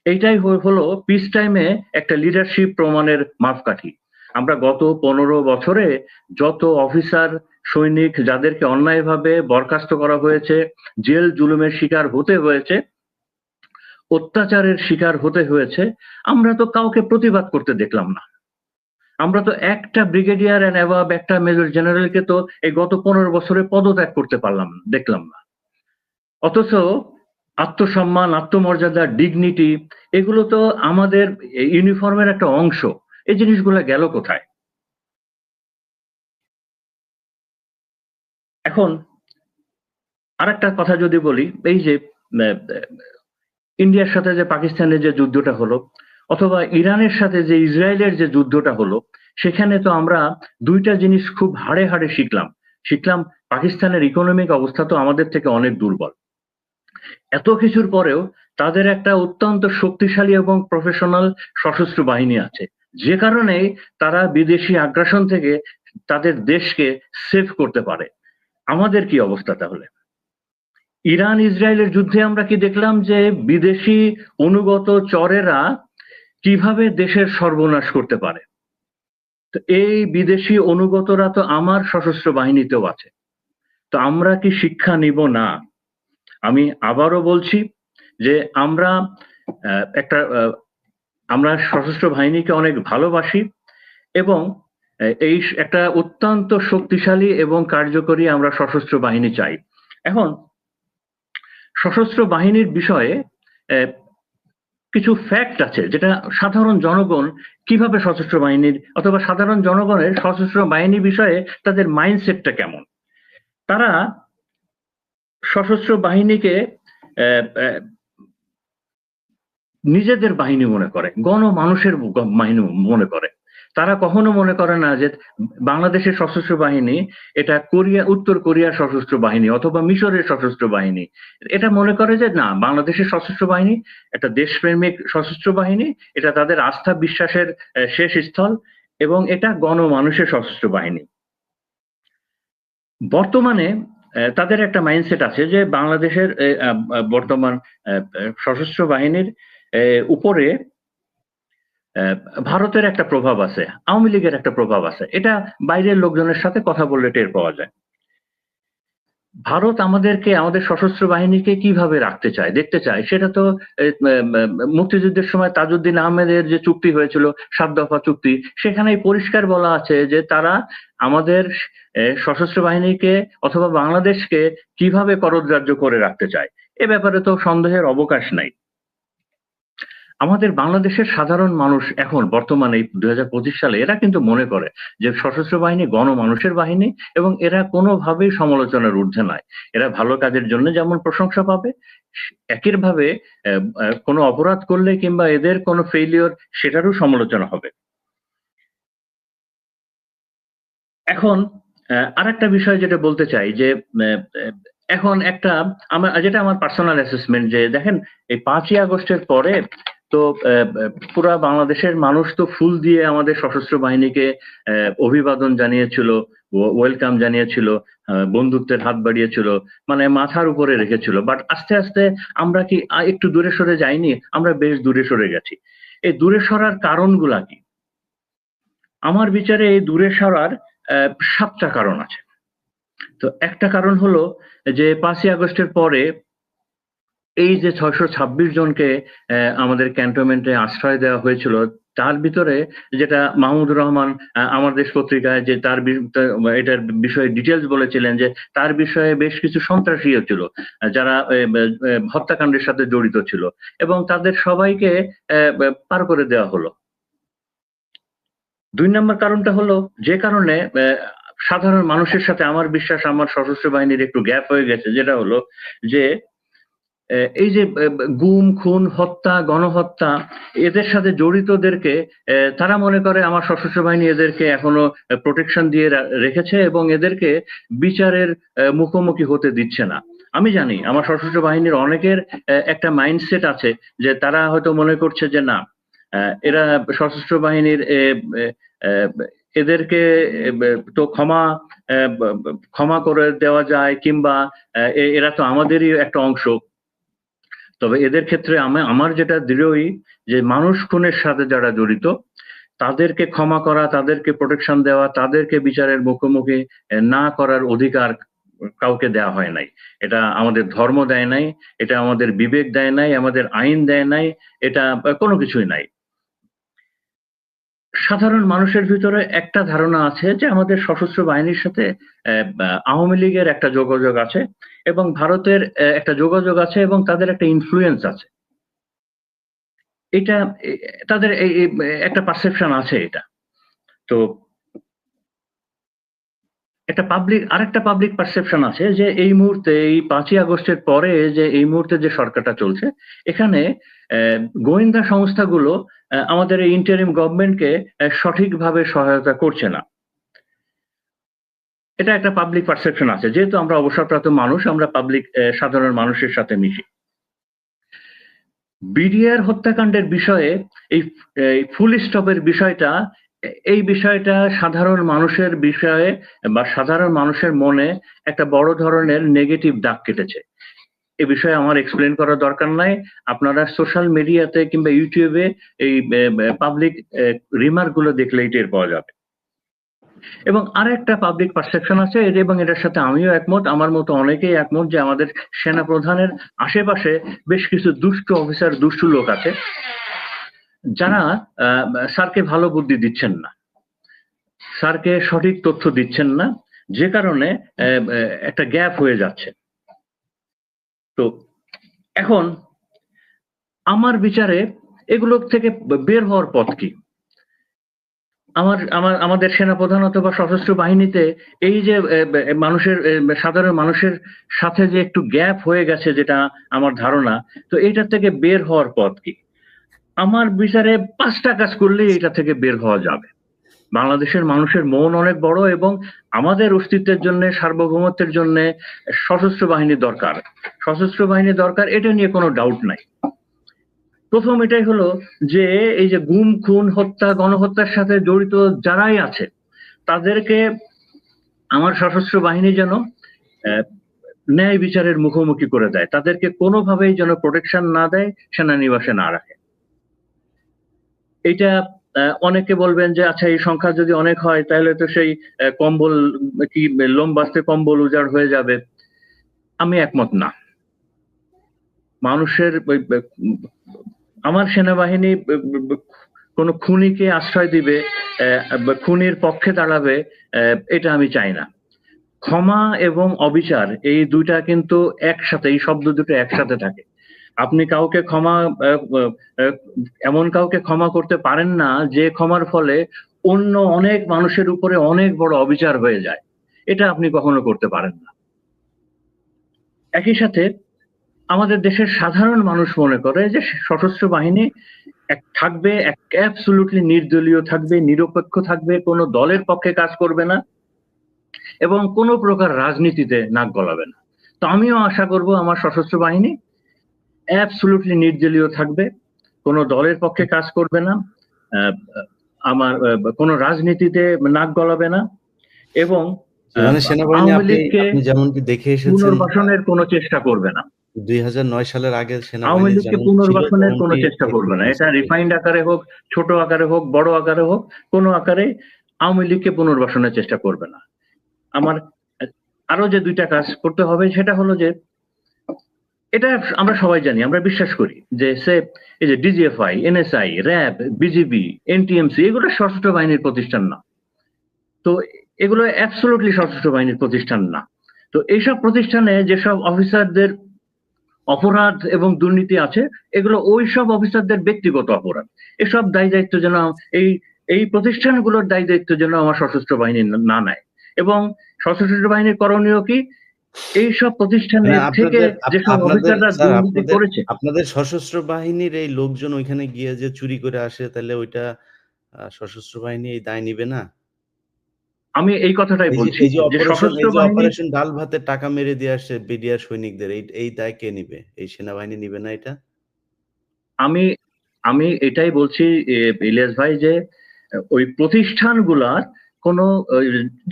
এইটাই হলো পিস টাইমে একটা লিডারশিপ প্রমাণের মাপকাঠি। আমরা গত 15 বছরে যত অফিসার সৈনিক যাদেরকে অন্যায়ভাবে বরখাস্ত করা হয়েছে, জেল জুলুমের শিকার হতে হয়েছে, অত্যাচারের শিকার হতে হয়েছে, আমরা তো কাউকে প্রতিবাদ করতে দেখলাম না। আমরা তো একটা ব্রিগেডিয়ার এন্ড অ্যাবাব, একটা মেজর জেনারেলকে তো এই গত 15 বছরে পদত্যাগ করতে দেখলাম না। অথচ আত্মসম্মান, আত্মমর্যাদা, ডিগনিটি, এগুলো তো আমাদের ইউনিফর্মের একটা অংশ। এই জিনিসগুলো গেল কোথায়? এখন আরেকটা কথা যদি বলি, এই যে ইন্ডিয়ার সাথে যে পাকিস্তানের যে যুদ্ধটা হলো, অথবা ইরানের সাথে যে ইসরায়েলের যে যুদ্ধটা হলো, সেখানে তো আমরা দুইটা জিনিস খুব হাড়ে হাড়ে শিখলাম। পাকিস্তানের ইকোনমিক অবস্থা তো আমাদের থেকে অনেক দুর্বল। এত কিছুর পরেও তাদের একটা অত্যন্ত শক্তিশালী এবং প্রফেশনাল সশস্ত্র বাহিনী আছে, যে কারণে তারা বিদেশি আগ্রাসন থেকে তাদের দেশকে সেভ করতে পারে। আমাদের কি অবস্থা তাহলে? ইরান ইসরায়েলের যুদ্ধে আমরা কি দেখলাম? যে বিদেশি অনুগত চরেরা কিভাবে দেশের সর্বনাশ করতে পারে। তো এই বিদেশি অনুগতরা তো আমার সশস্ত্র বাহিনীতেও আছে। তো আমরা কি শিক্ষা নিব না? আমি আবারও বলছি যে আমরা সশস্ত্র বাহিনীকে অনেক ভালোবাসি, এবং এই একটা অত্যন্ত শক্তিশালী এবং কার্যকরী আমরা সশস্ত্র বাহিনী চাই। এখন সশস্ত্র বাহিনীর বিষয়ে কিছু ফ্যাক্ট আছে যেটা সাধারণ জনগণ কিভাবে সশস্ত্র বাহিনীর অথবা সাধারণ জনগণের সশস্ত্র বাহিনী বিষয়ে তাদের মাইন্ডসেটটা কেমন। তারা সশস্ত্র বাহিনীকে নিজেদের বাহিনী মনে করে, গণমানুষের বাহিনী মনে করে। তারা কখনো মনে করে না যে বাংলাদেশের সশস্ত্র বাহিনী এটা উত্তর কোরিয়ার সশস্ত্র বাহিনী অথবা মিশরের সশস্ত্র বাহিনী। এটা মনে করে যে না, বাংলাদেশের সশস্ত্র বাহিনী একটা দেশপ্রেমিক সশস্ত্র বাহিনী, এটা তাদের আস্থা বিশ্বাসের শেষ স্থল এবং এটা গণমানুষের সশস্ত্র বাহিনী। বর্তমানে তাদের একটা মাইন্ডসেট আছে যে বাংলাদেশের বর্তমান সশস্ত্র বাহিনীর উপরে ভারতের একটা প্রভাব আছে, আওয়ামী লীগের একটা প্রভাব আছে। এটা বাইরের লোকজনের সাথে কথা বললে টের পাওয়া যায়। ভারত আমাদের সশস্ত্র বাহিনীকে কিভাবে রাখতে চায়, দেখতে চায়, সেটা তো মুক্তিযুদ্ধের সময় তাজউদ্দিন আহমেদের যে চুক্তি হয়েছিল 7 দফা চুক্তি, সেখানেই পরিষ্কার বলা আছে যে তারা আমাদের সশস্ত্র বাহিনীকে অথবা বাংলাদেশকে কিভাবে করদরাজ্য করে রাখতে চায়। এ ব্যাপারে তো সন্দেহের অবকাশ নাই। আমাদের বাংলাদেশের সাধারণ মানুষ এখন বর্তমানে 2025 সালে এরা কিন্তু মনে করে যে সশস্ত্র বাহিনী গণমানুষের বাহিনী এবং এরা কোনোভাবেই সমালোচনার ঊর্ধ্বে নয়। এরা ভালো কাজের জন্য যেমন প্রশংসা পাবে, একইভাবে কোনো অপরাধ করলে কিংবা এদের কোনো ফেইলিওর সেটারও সমালোচনা হবে। এখন আরেকটা বিষয় যেটা বলতে চাই যে এখন যেটা আমার পার্সোনাল অ্যাসেসমেন্ট, যে দেখেন এই 5ই আগস্টের পরে তো পুরা বাংলাদেশের মানুষ তো ফুল দিয়ে আমাদের সশস্ত্র বাহিনীকে অভিবাদন জানিয়েছিল, ওয়েলকাম জানিয়েছিল, বন্ধুত্বের হাত বাড়িয়েছিল, মানে মাথার উপরে রেখেছিল। বাট আস্তে আস্তে আমরা কি একটু দূরে সরে যাইনি? আমরা বেশ দূরে সরে গেছি। এই দূরে সরার কারণগুলা কি? আমার বিচারে এই দূরে সরার 7টা কারণ আছে। তো একটা কারণ হলো যে 5ই আগস্টের পরে এই যে 626 জনকে আমাদের ক্যান্টনমেন্টে আশ্রয় দেওয়া হয়েছিল, তার ভিতরে যেটা মাহমুদুর রহমান আমার দেশ পত্রিকায় যে এটার বিষয়ে ডিটেলস বলেছিলেন যে তার বিষয়ে বেশ কিছু সন্ত্রাসীও ছিল যারা হত্যাকাণ্ডের সাথে জড়িত ছিল এবং তাদের সবাইকে পার করে দেওয়া হলো। 2 নম্বর কারণটা হলো যে কারণে সাধারণ মানুষের সাথে আমার বিশ্বাস আমার সশস্ত্র বাহিনীর একটু গ্যাপ হয়ে গেছে, যেটা হলো যে এই যে গুম খুন হত্যা গণহত্যা এদের সাথে জড়িতদেরকে তারা মনে করে আমার সশস্ত্র বাহিনী এদেরকে এখনো প্রোটেকশন দিয়ে রেখেছে এবং এদেরকে বিচারের মুখোমুখি হতে দিচ্ছে না। আমি জানি আমার সশস্ত্র বাহিনীর অনেকের একটা মাইন্ডসেট আছে যে তারা হয়তো মনে করছে যে না, এরা সশস্ত্র বাহিনীর এদেরকে তো ক্ষমা করে দেওয়া যায় কিংবা এরা তো আমাদেরই একটা অংশ। তবে এদের ক্ষেত্রে আমার যেটা দৃঢ়ই যে মানুষ খুনের সাথে যারা জড়িত তাদেরকে ক্ষমা করা, তাদেরকে প্রোটেকশন দেওয়া, তাদেরকে বিচারের মুখোমুখি না করার অধিকার কাউকে দেওয়া হয় নাই। এটা আমাদের ধর্ম দেয় নাই, এটা আমাদের বিবেক দেয় নাই, আমাদের আইন দেয় নাই, এটা কোনো কিছুই নাই। সাধারণ মানুষের ভিতরে একটা ধারণা আছে যে আমাদের সশস্ত্র বাহিনীর সাথে আওয়ামী লীগের একটা যোগাযোগ আছে এবং ভারতের একটা যোগাযোগ আছে এবং তাদের একটা ইনফ্লুয়েন্স আছে। এটা তাদের একটা পারসেপশন আছে। এটা তো আরেকটা পাবলিক পারসেপশন আছে যে এই মুহূর্তে এই 5ই আগস্টের পরে যে এই মুহূর্তে যে সরকারটা চলছে এখানে গোয়েন্দা সংস্থাগুলো আমাদের এই ইন্টারিম গভর্নমেন্টকে সঠিকভাবে সহায়তা করছে না। এটা একটা পাবলিক পারসেপশন আছে, যেহেতু আমরা অবসরপ্রাপ্ত মানুষ, আমরা সাধারণ মানুষের সাথে মিশি। বিডিআর হত্যাকাণ্ডের বিষয়ে এই ফুল স্টপের বিষয়টা, এই বিষয়টা সাধারণ মানুষের বিষয়ে বা সাধারণ মানুষের মনে একটা বড় ধরনের নেগেটিভ দাগ কেটেছে। এ বিষয়ে আমার এক্সপ্লেন করার দরকার নাই। আপনারা সোশ্যাল মিডিয়াতে কিংবা ইউটিউবে এই পাবলিক রিমার্ক গুলো দেখলেই টের পাওয়া যাবে। এবং আরেকটা পাবলিক পারসেপশন আছে এবং এটার সাথে আমিও একমত, আমার মতো অনেকেই একমত, যে আমাদের সেনা প্রধানের আশেপাশে বেশ কিছু দুষ্ট অফিসার, দুষ্ট লোক আছে যারা স্যারকে ভালো বুদ্ধি দিচ্ছেন না, স্যারকে সঠিক তথ্য দিচ্ছেন না, যে কারণে একটা গ্যাপ হয়ে যাচ্ছে। তো এখন আমার বিচারে এগুলো থেকে বের হওয়ার পথ কি? আমাদের সেনাপ্রধান অথবা সশস্ত্র বাহিনীতে এই যে মানুষের সাধারণ মানুষের সাথে যে একটু গ্যাপ হয়ে গেছে, যেটা আমার ধারণা, তো এইটার থেকে বের হওয়ার পথ কি? আমার বিচারে 5টা কাজ করলে এটা থেকে বের হওয়া যাবে। বাংলাদেশের মানুষের মন অনেক বড় এবং আমাদের অস্তিত্বের জন্য, সার্বভৌমত্বের জন্য সশস্ত্র বাহিনী দরকার। সশস্ত্র বাহিনী দরকার, এটা নিয়ে কোনো ডাউট নাই। প্রথম এটাই হলো যে এই যে গুম, খুন, হত্যা, গণহত্যার সাথে জড়িত যারাই আছে তাদেরকে আমার সশস্ত্র বাহিনী যেন ন্যায় বিচারের মুখোমুখি করে দেয়, তাদেরকে কোনোভাবেই যেন প্রোটেকশন না দেয়, সেনানিবাসে না রাখে। এটা অনেকে বলবেন যে আচ্ছা এই সংখ্যা যদি অনেক হয় তাহলে তো সেই কম্বল কি লোম বাঁচতে কম্বল উজাড় হয়ে যাবে। আমি একমত না। মানুষের আমার সেনাবাহিনী কোন খুনিকে আশ্রয় দিবে, খুনির পক্ষে দাঁড়াবে, এটা আমি চাই না। ক্ষমা এবং অবিচার এই দুইটা কিন্তু একসাথে, এই শব্দ দুটো একসাথে থাকে। আপনি কাউকে এমন কাউকে ক্ষমা করতে পারেন না যে ক্ষমার ফলে অন্য অনেক মানুষের উপরে অনেক বড় অবিচার হয়ে যায়, এটা আপনি কখনো করতে পারেন না। একই সাথে আমাদের দেশের সাধারণ মানুষ মনে করে যে সশস্ত্র বাহিনী থাকবে, অ্যাবসলিউটলি নির্দলীয় থাকবে, নিরপেক্ষ থাকবে, কোনো দলের পক্ষে কাজ করবে না এবং কোনো প্রকার রাজনীতিতে নাক গলাবে না। তো আমিও আশা করব আমার সশস্ত্র বাহিনী অ্যাবসলিউটলি নির্দলীয় থাকবে, কোনো দলের পক্ষে কাজ করবে না, আমার কোনো রাজনীতিতে নাক গলাবে না এবং আওয়ামী লীগকে যেমনটি দেখে এসেছেন পুনর্বাসনের কোনো চেষ্টা করবে না। 2009 সালের আগে আওয়ামী লীগকে পুনর্বাসনের কোনো চেষ্টা করবে না। এটা রিফাইন্ড আকারে হোক, ছোট আকারে হোক, বড় আকারে হোক, কোনো আকারে আওয়ামী লীগকে পুনর্বাসনের চেষ্টা করবে না। আমার আরো যে 2টা কাজ করতে হবে সেটা হলো যে, এটা আমরা সবাই জানি, আমরা বিশ্বাস করি যে এই যে DGFI, NSI, RAB, BGB, NTMC এগুলো সশস্ত্র বাহিনীর প্রতিষ্ঠান না। তো এগুলো অ্যাবসলিউটলি সশস্ত্র বাহিনীর প্রতিষ্ঠান না। তো এইসব প্রতিষ্ঠানে যেসব অফিসারদের অপরাধ এবং দুর্নীতি আছে, এগুলো ওই সব অফিসারদের ব্যক্তিগত অপরাধ। এসব দায় দায়িত্ব যেন এই প্রতিষ্ঠানগুলোর দায় দায়িত্ব যেন আমার সশস্ত্র বাহিনী না নেয়। এবং সশস্ত্র বাহিনীর করণীয় কি, এইসব প্রতিষ্ঠানের থেকে যেসব অফিসাররা দুর্নীতি করেছে, আপনাদের সশস্ত্র বাহিনীর এই লোকজন ওইখানে গিয়ে যে চুরি করে আসে, তাহলে ওইটা সশস্ত্র বাহিনী এই দায় নিবে না? আমি এই কথাটাই বলছি যে সশস্ত্র বাহিনী অপারেশন ডাল ভাতে টাকা মেরে দিয়ে আসছে বিডিআর সৈনিকদের, এই দায় কে নিবে? এই সেনাবাহিনী নিবে না এটা? আমি এটাই বলছি ইলিয়াস ভাই, যে ওই প্রতিষ্ঠানগুলার কোনো,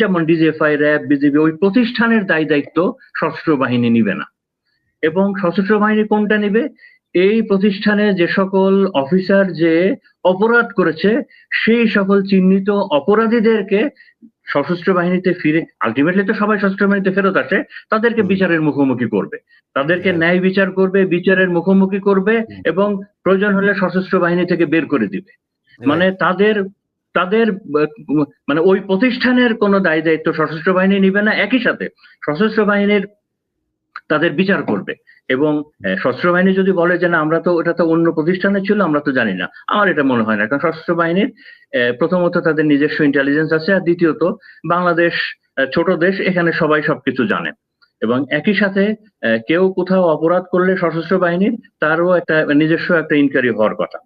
যেমন ডিজিএফআই, র্যাব, বিজিবি, ওই প্রতিষ্ঠানের দায় দায়িত্ব সশস্ত্র বাহিনী নিবে না। এবং সশস্ত্র বাহিনী কোনটা নিবে? এই প্রতিষ্ঠানে যে সকল অফিসার যে অপরাধ করেছে সেই সকল চিহ্নিত অপরাধীদেরকে সশস্ত্র বাহিনীতে ফিরে, আলটিমেটলি তো সবাই সশস্ত্র বাহিনীতে ফেরত আসে, তাদেরকে বিচারের মুখোমুখি করবে, তাদেরকে ন্যায় বিচার করবে, বিচারের মুখোমুখি করবে এবং প্রয়োজন হলে সশস্ত্র বাহিনী থেকে বের করে দিবে। মানে তাদের মানে ওই প্রতিষ্ঠানের কোনো দায় দায়িত্ব সশস্ত্র বাহিনী নিবে না। একই সাথে সশস্ত্র বাহিনীর তাদের বিচার করবে। এবং সশস্ত্র বাহিনী যদি বলে যে না আমরা তো ওটা তো অন্য প্রতিষ্ঠানে ছিল, আমরা তো জানি না, আমার এটা মনে হয় না। কারণ সশস্ত্র বাহিনীর প্রথমত তাদের নিজস্ব ইন্টেলিজেন্স আছে, আর দ্বিতীয়ত বাংলাদেশ ছোট দেশ, এখানে সবাই সবকিছু জানে। এবং একই সাথে কেউ কোথাও অপরাধ করলে সশস্ত্র বাহিনীর তারও একটা নিজস্ব একটা ইনকোয়ারি হওয়ার কথা।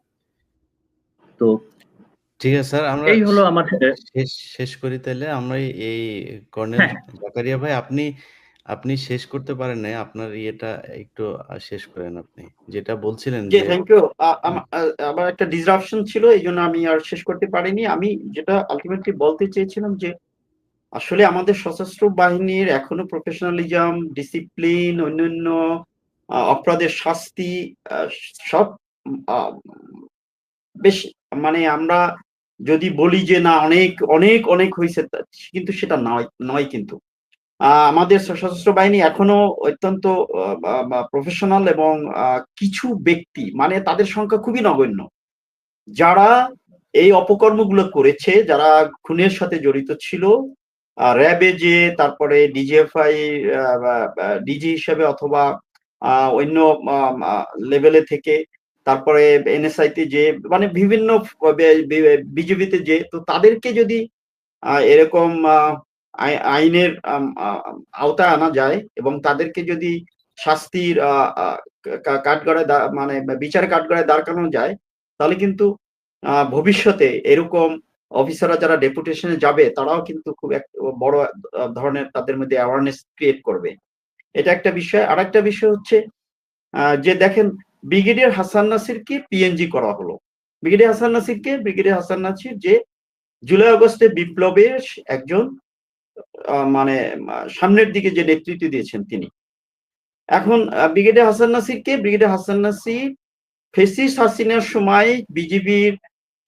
তো ঠিক আছে স্যার, আমরা এই হলো আমার শেষ করি তাহলে। আমরা এই কর্নেল জাকারিয়া ভাই, আপনি শেষ করতে পারেন না, আপনার ইয়েটা একটু শেষ করেন আপনি, যেটা বলছিলেন। জি, থ্যাংক ইউ। আমার একটা ডিসরাপশন ছিল, এই জন্য আমি আর শেষ করতে পারিনি। আমি যেটা আলটিমেটলি বলতে চেয়েছিলাম যে আসলে আমাদের সশস্ত্র বাহিনীর এখনো প্রফেশনালিজম, ডিসিপ্লিন, অন্যান্য অপরাধের শাস্তি সব বেশ, মানে আমরা যদি বলি যে না অনেক অনেক অনেক হয়েছে, কিন্তু সেটা নয়। কিন্তু আমাদের সশস্ত্র বাহিনী এখনো অত্যন্ত প্রফেশনাল এবং কিছু ব্যক্তি, মানে তাদের সংখ্যা খুবই নগণ্য, যারা এই অপকর্মগুলো করেছে, যারা খুনের সাথে জড়িত ছিল, র্যাবে যে, তারপরে ডিজিএফআই ডিজি হিসেবে অথবা অন্য লেভেলে থেকে তারপরে এনএসআইতে যে মানে বিভিন্ন বিজেপিতে যে, তো তাদেরকে যদি এরকম আইনের আওতায় আনা যায় এবং তাদেরকে যদি শাস্তির কাঠগড়ায় মানে বিচার কাঠগড়ায় দাঁড় করানো যায়, তাহলে কিন্তু ভবিষ্যতে এরকম অফিসাররা যারা ডেপুটেশনে যাবে তারাও কিন্তু খুব এক বড় ধরনের তাদের মধ্যে অ্যাওয়ারনেস ক্রিয়েট করবে। এটা একটা বিষয়। আর একটা বিষয় হচ্ছে যে দেখেন, ব্রিগেডিয়ার হাসান নাসিরকে পিএনজি করা হলো। ব্রিগেডিয়ার হাসান নাসির যে জুলাই আগস্টে বিপ্লবের একজন মানে সামনের দিকে যে নেতৃত্ব দিয়েছেন তিনি। এখন ব্রিগেডিয়ার হাসান নাসির ফেসিস্ট হাসিনার সময় বিজিবির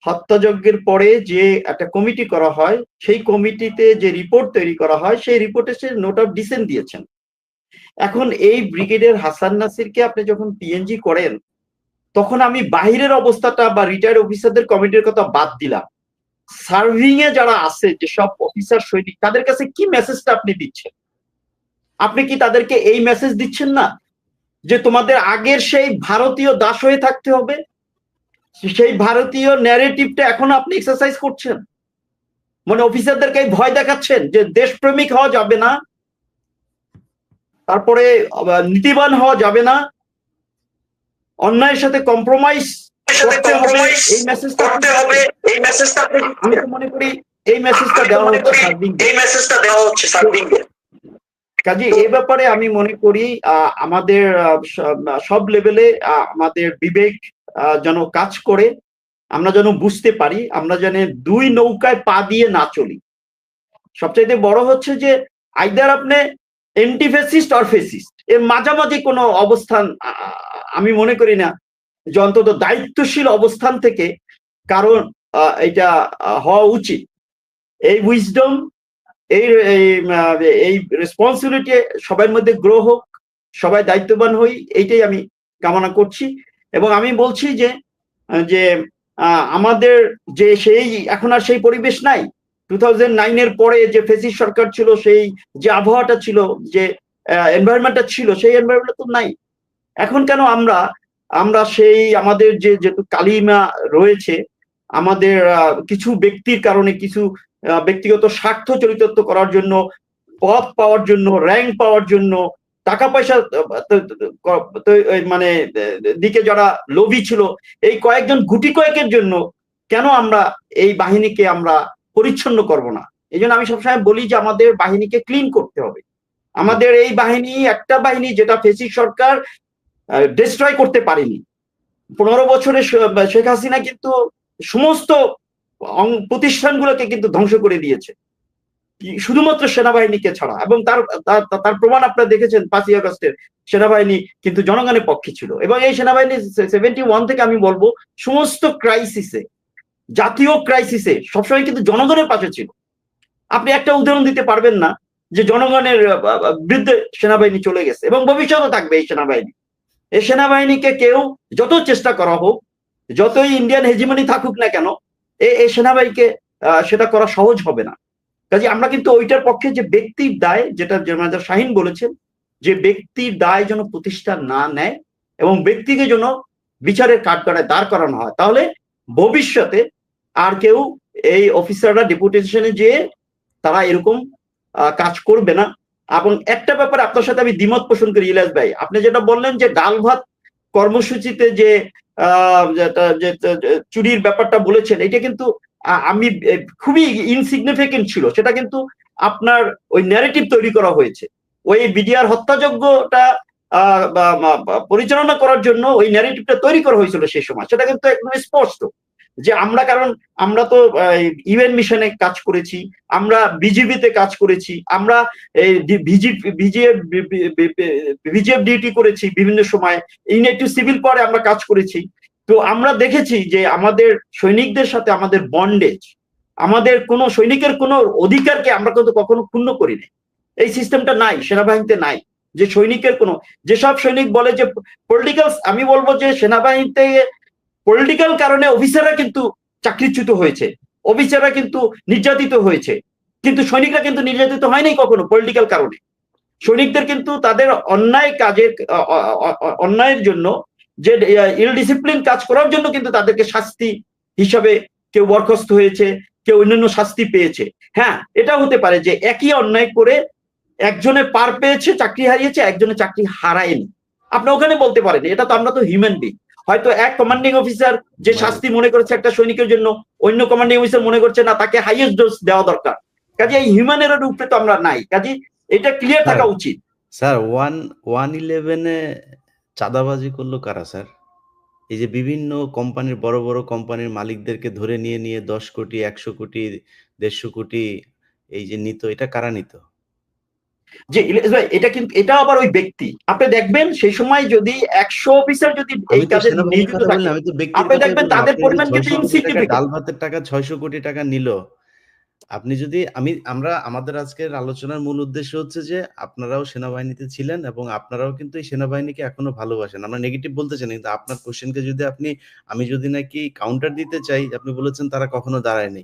হত্যাযজ্ঞের পরে যে একটা কমিটি করা হয়, সেই কমিটিতে যে রিপোর্ট তৈরি করা হয়, সেই রিপোর্টে সে নোট অফ ডিসেন্ট দিয়েছেন। এখন এই ব্রিগেডিয়ার হাসান নাসিরকে আপনি যখন পিএনজি করেন, তখন আমি বাহিরের অবস্থাটা বা রিটায়ার্ড অফিসারদের কমিটির কথা বাদ দিলাম, সার্ভিং এ যারা আছে যেসব অফিসার সৈনিক, তাদের কাছে কি মেসেজটা আপনি দিচ্ছেন? আপনি কি তাদেরকে এই মেসেজ দিচ্ছেন না যে তোমাদের আগের সেই ভারতীয় দাস হয়ে থাকতে হবে? সেই ভারতীয় ন্যারেটিভটা এখন আপনি এক্সারসাইজ করছেন, মানে অফিসারদেরকে ভয় দেখাচ্ছেন যে দেশপ্রেমিক হওয়া যাবে না, তারপরে নীতিবান হওয়া যাবে না, অন্যায়ের সাথে কম্প্রোমাইজ করতে হবে, এই মেসেজটা আমি তো মনে করি এই মেসেজটা দেওয়া হচ্ছে সার্ভিং। কাজে এই ব্যাপারে আমি মনে করি আমাদের সব লেভেলে আমাদের বিবেক যেন কাজ করে, আমরা যেন বুঝতে পারি, আমরা যেন দুই নৌকায় পা দিয়ে না চলি। সবচাইতে বড় হচ্ছে যে আইদার আপনি এন্টি ফেসিস্ট অর ফেসিস্ট, এর মাঝামাঝি কোনো অবস্থান আমি মনে করি না যে অন্তত দায়িত্বশীল অবস্থান থেকে কারণ এটা হওয়া উচিত। এই উইজডম, এই রেসপন্সিবিলিটি সবার মধ্যে গ্রো হোক, সবাই দায়িত্ববান হই, এইটাই আমি কামনা করছি। এবং আমি বলছি যে আমাদের যে সেই এখন আর সেই পরিবেশ নাই। 2009 পরে যে ফেসিস্ট সরকার ছিল, সেই যে আবহাওয়াটা ছিল, যে এনভায়রনমেন্টটা ছিল, সেই এনভায়রনমেন্ট তো নাই এখন। কেন আমরা সেই আমাদের যে কালিমা রয়েছে, আমাদের কিছু ব্যক্তির কারণে, কিছু ব্যক্তিগত স্বার্থ চরিতার্থ করার জন্য, পদ পাওয়ার জন্য, র্যাঙ্ক পাওয়ার জন্য, টাকা পয়সা মানে দিকে যারা লোভী ছিল, এই কয়েকজন গুটি কয়েকের জন্য কেন আমরা এই বাহিনীকে আমরা পরিচ্ছন্ন করব না? এই জন্য আমি সবসময় বলি যে আমাদের বাহিনীকে ক্লিন করতে হবে। আমাদের এই বাহিনী একটা বাহিনী যেটা ফেসিস্ট সরকার ডিস্ট্রয় করতে পারেনি। 15 বছরে শেখ হাসিনা কিন্তু সমস্ত প্রতিষ্ঠানগুলোকে কিন্তু ধ্বংস করে দিয়েছে, শুধুমাত্র সেনাবাহিনীকে ছাড়া। এবং তার প্রমাণ আপনারা দেখেছেন, 5ই আগস্টের সেনাবাহিনী কিন্তু জনগণের পক্ষে ছিল। এবং এই সেনাবাহিনী 71 থেকে আমি বলবো সমস্ত ক্রাইসিসে, জাতীয় ক্রাইসিসে সবসময় কিন্তু জনগণের পাশে ছিল। আপনি একটা উদাহরণ দিতে পারবেন না যে জনগণের বিরুদ্ধে সেনাবাহিনী চলে গেছে, এবং ভবিষ্যতে থাকবে এই সেনাবাহিনী। এই সেনাবাহিনীকে কেউ যত চেষ্টা করা হোক, যতই ইন্ডিয়ান হেজিমনি থাকুক না কেন, এই সেনাবাহিনীকে সেটা করা সহজ হবে না। কাজে আমরা কিন্তু ওইটার পক্ষে যে ব্যক্তির দায়, যেটা শাহিন বলেছেন, যে ব্যক্তির দায় যেন প্রতিষ্ঠান না নেয় এবং ব্যক্তিকে যেন বিচারের কাঠগড়ায় দাঁড় করানো হয়, তাহলে ভবিষ্যতে আর কেউ এই অফিসাররা ডেপুটেশনে যেয়ে তারা এরকম কাজ করবে না। এবং একটা ব্যাপারে আপনার সাথে আমি দ্বিমত পোষণ করি ইলিয়াস ভাই, আপনি যেটা বললেন যে ডাল ভাত কর্মসূচিতে যে চুরির ব্যাপারটা বলেছেন, এটা কিন্তু আমি খুবই ইনসিগনিফিকেন্ট ছিল। সেটা কিন্তু আপনার ওই ন্যারেটিভ তৈরি করা হয়েছে, ওই বিডিআর হত্যাযজ্ঞটা পরিচালনা করার জন্য ওই ন্যারেটিভটা তৈরি করা হয়েছিল সেই সময়। সেটা কিন্তু একদম স্পষ্ট যে কারণ আমরা তো ইউএন মিশনে কাজ করেছি, আমরা বিজিবিতে কাজ করেছি, আমরা ভিজিএফ ডিউটি করেছি বিভিন্ন সময়, ইউনাইটেড সিভিল পাওয়ারে আমরা কাজ করেছি। তো আমরা দেখেছি যে আমাদের সৈনিকদের সাথে আমাদের বন্ডেজ, আমাদের কোনো সৈনিকের কোনো অধিকারকে আমরা কিন্তু কখনো ক্ষুণ্ণ করিনি। এই সিস্টেমটা নাই সেনাবাহিনীতে, নাই যে সৈনিকের কোনো, যেসব সৈনিক বলে যে পলিটিক্যাল, আমি বলবো যে সেনাবাহিনীতে পলিটিক্যাল কারণে অফিসাররা কিন্তু চাকরিচ্যুত হয়েছে, অফিসাররা কিন্তু নির্যাতিত হয়েছে, কিন্তু সৈনিকরা কিন্তু নির্যাতিত হয়নি কখনো পলিটিক্যাল কারণে। সৈনিকদের কিন্তু তাদের অন্যায় কাজের অন্যায়ের জন্য যে ইল ডিসিপ্লিন কাজ করার জন্য কিন্তু তাদেরকে শাস্তি হিসাবে কেউ বরখাস্ত হয়েছে, কেউ অন্যান্য শাস্তি পেয়েছে। হ্যাঁ, এটা হতে পারে যে একই অন্যায় করে একজনে পার পেয়েছে, চাকরি হারিয়েছে, একজনে চাকরি হারায়নি। আপনি ওখানে বলতে পারেন, এটা তো আমরা তো হিউম্যান বিং। হয়তো এক কমান্ডিং অফিসার যে শাস্তি মনে করেছে একটা সৈনিকের জন্য, অন্য কমান্ডিং অফিসার মনে করছে না তাকে হাইয়েস্ট ডোজ দেওয়া দরকার। কাজে এই হিউম্যান এরর উপরে তো আমরা নাই, কাজে এটা ক্লিয়ার থাকা উচিত। স্যার 111-এ চাঁদাবাজি করলো কারা স্যার? এই যে বিভিন্ন কোম্পানির বড় বড় কোম্পানির মালিকদেরকে ধরে নিয়ে 10 কোটি 100 কোটি 150 কোটি এই যে নিত, এটা কারা নিত? যে ইলিয়াস ভাই, এটা কিন্তু এটা আবার ওই ব্যক্তি, আপনি দেখবেন সেই সময় যদি 100 অফিসার যদি এই কাজে নিয়োজিত থাকে, আমি তো ব্যক্তির আপনি কথা দেখবেন বললাম। তাদের আপনি পরিমাণ যে কিন্তু 600 কোটি টাকা ইনসিগনিফিকেন্ট। ডাল ভাতের টাকা 600 কোটি টাকা নিল। আপনি যদি আমরা আমাদের আজকের আলোচনার মূল উদ্দেশ্য হচ্ছে যে আপনারাও সেনাবাহিনীতে ছিলেন এবং আপনারাও কিন্তু এই সেনাবাহিনীকে এখনো ভালোবাসেন। আমরা নেগেটিভ বলতে চাই না, কিন্তু আপনার কোশ্চেনকে যদি আমি যদি নাকি কাউন্টার দিতে চাই, আপনি বলেছেন তারা কখনো দাঁড়ায়নি।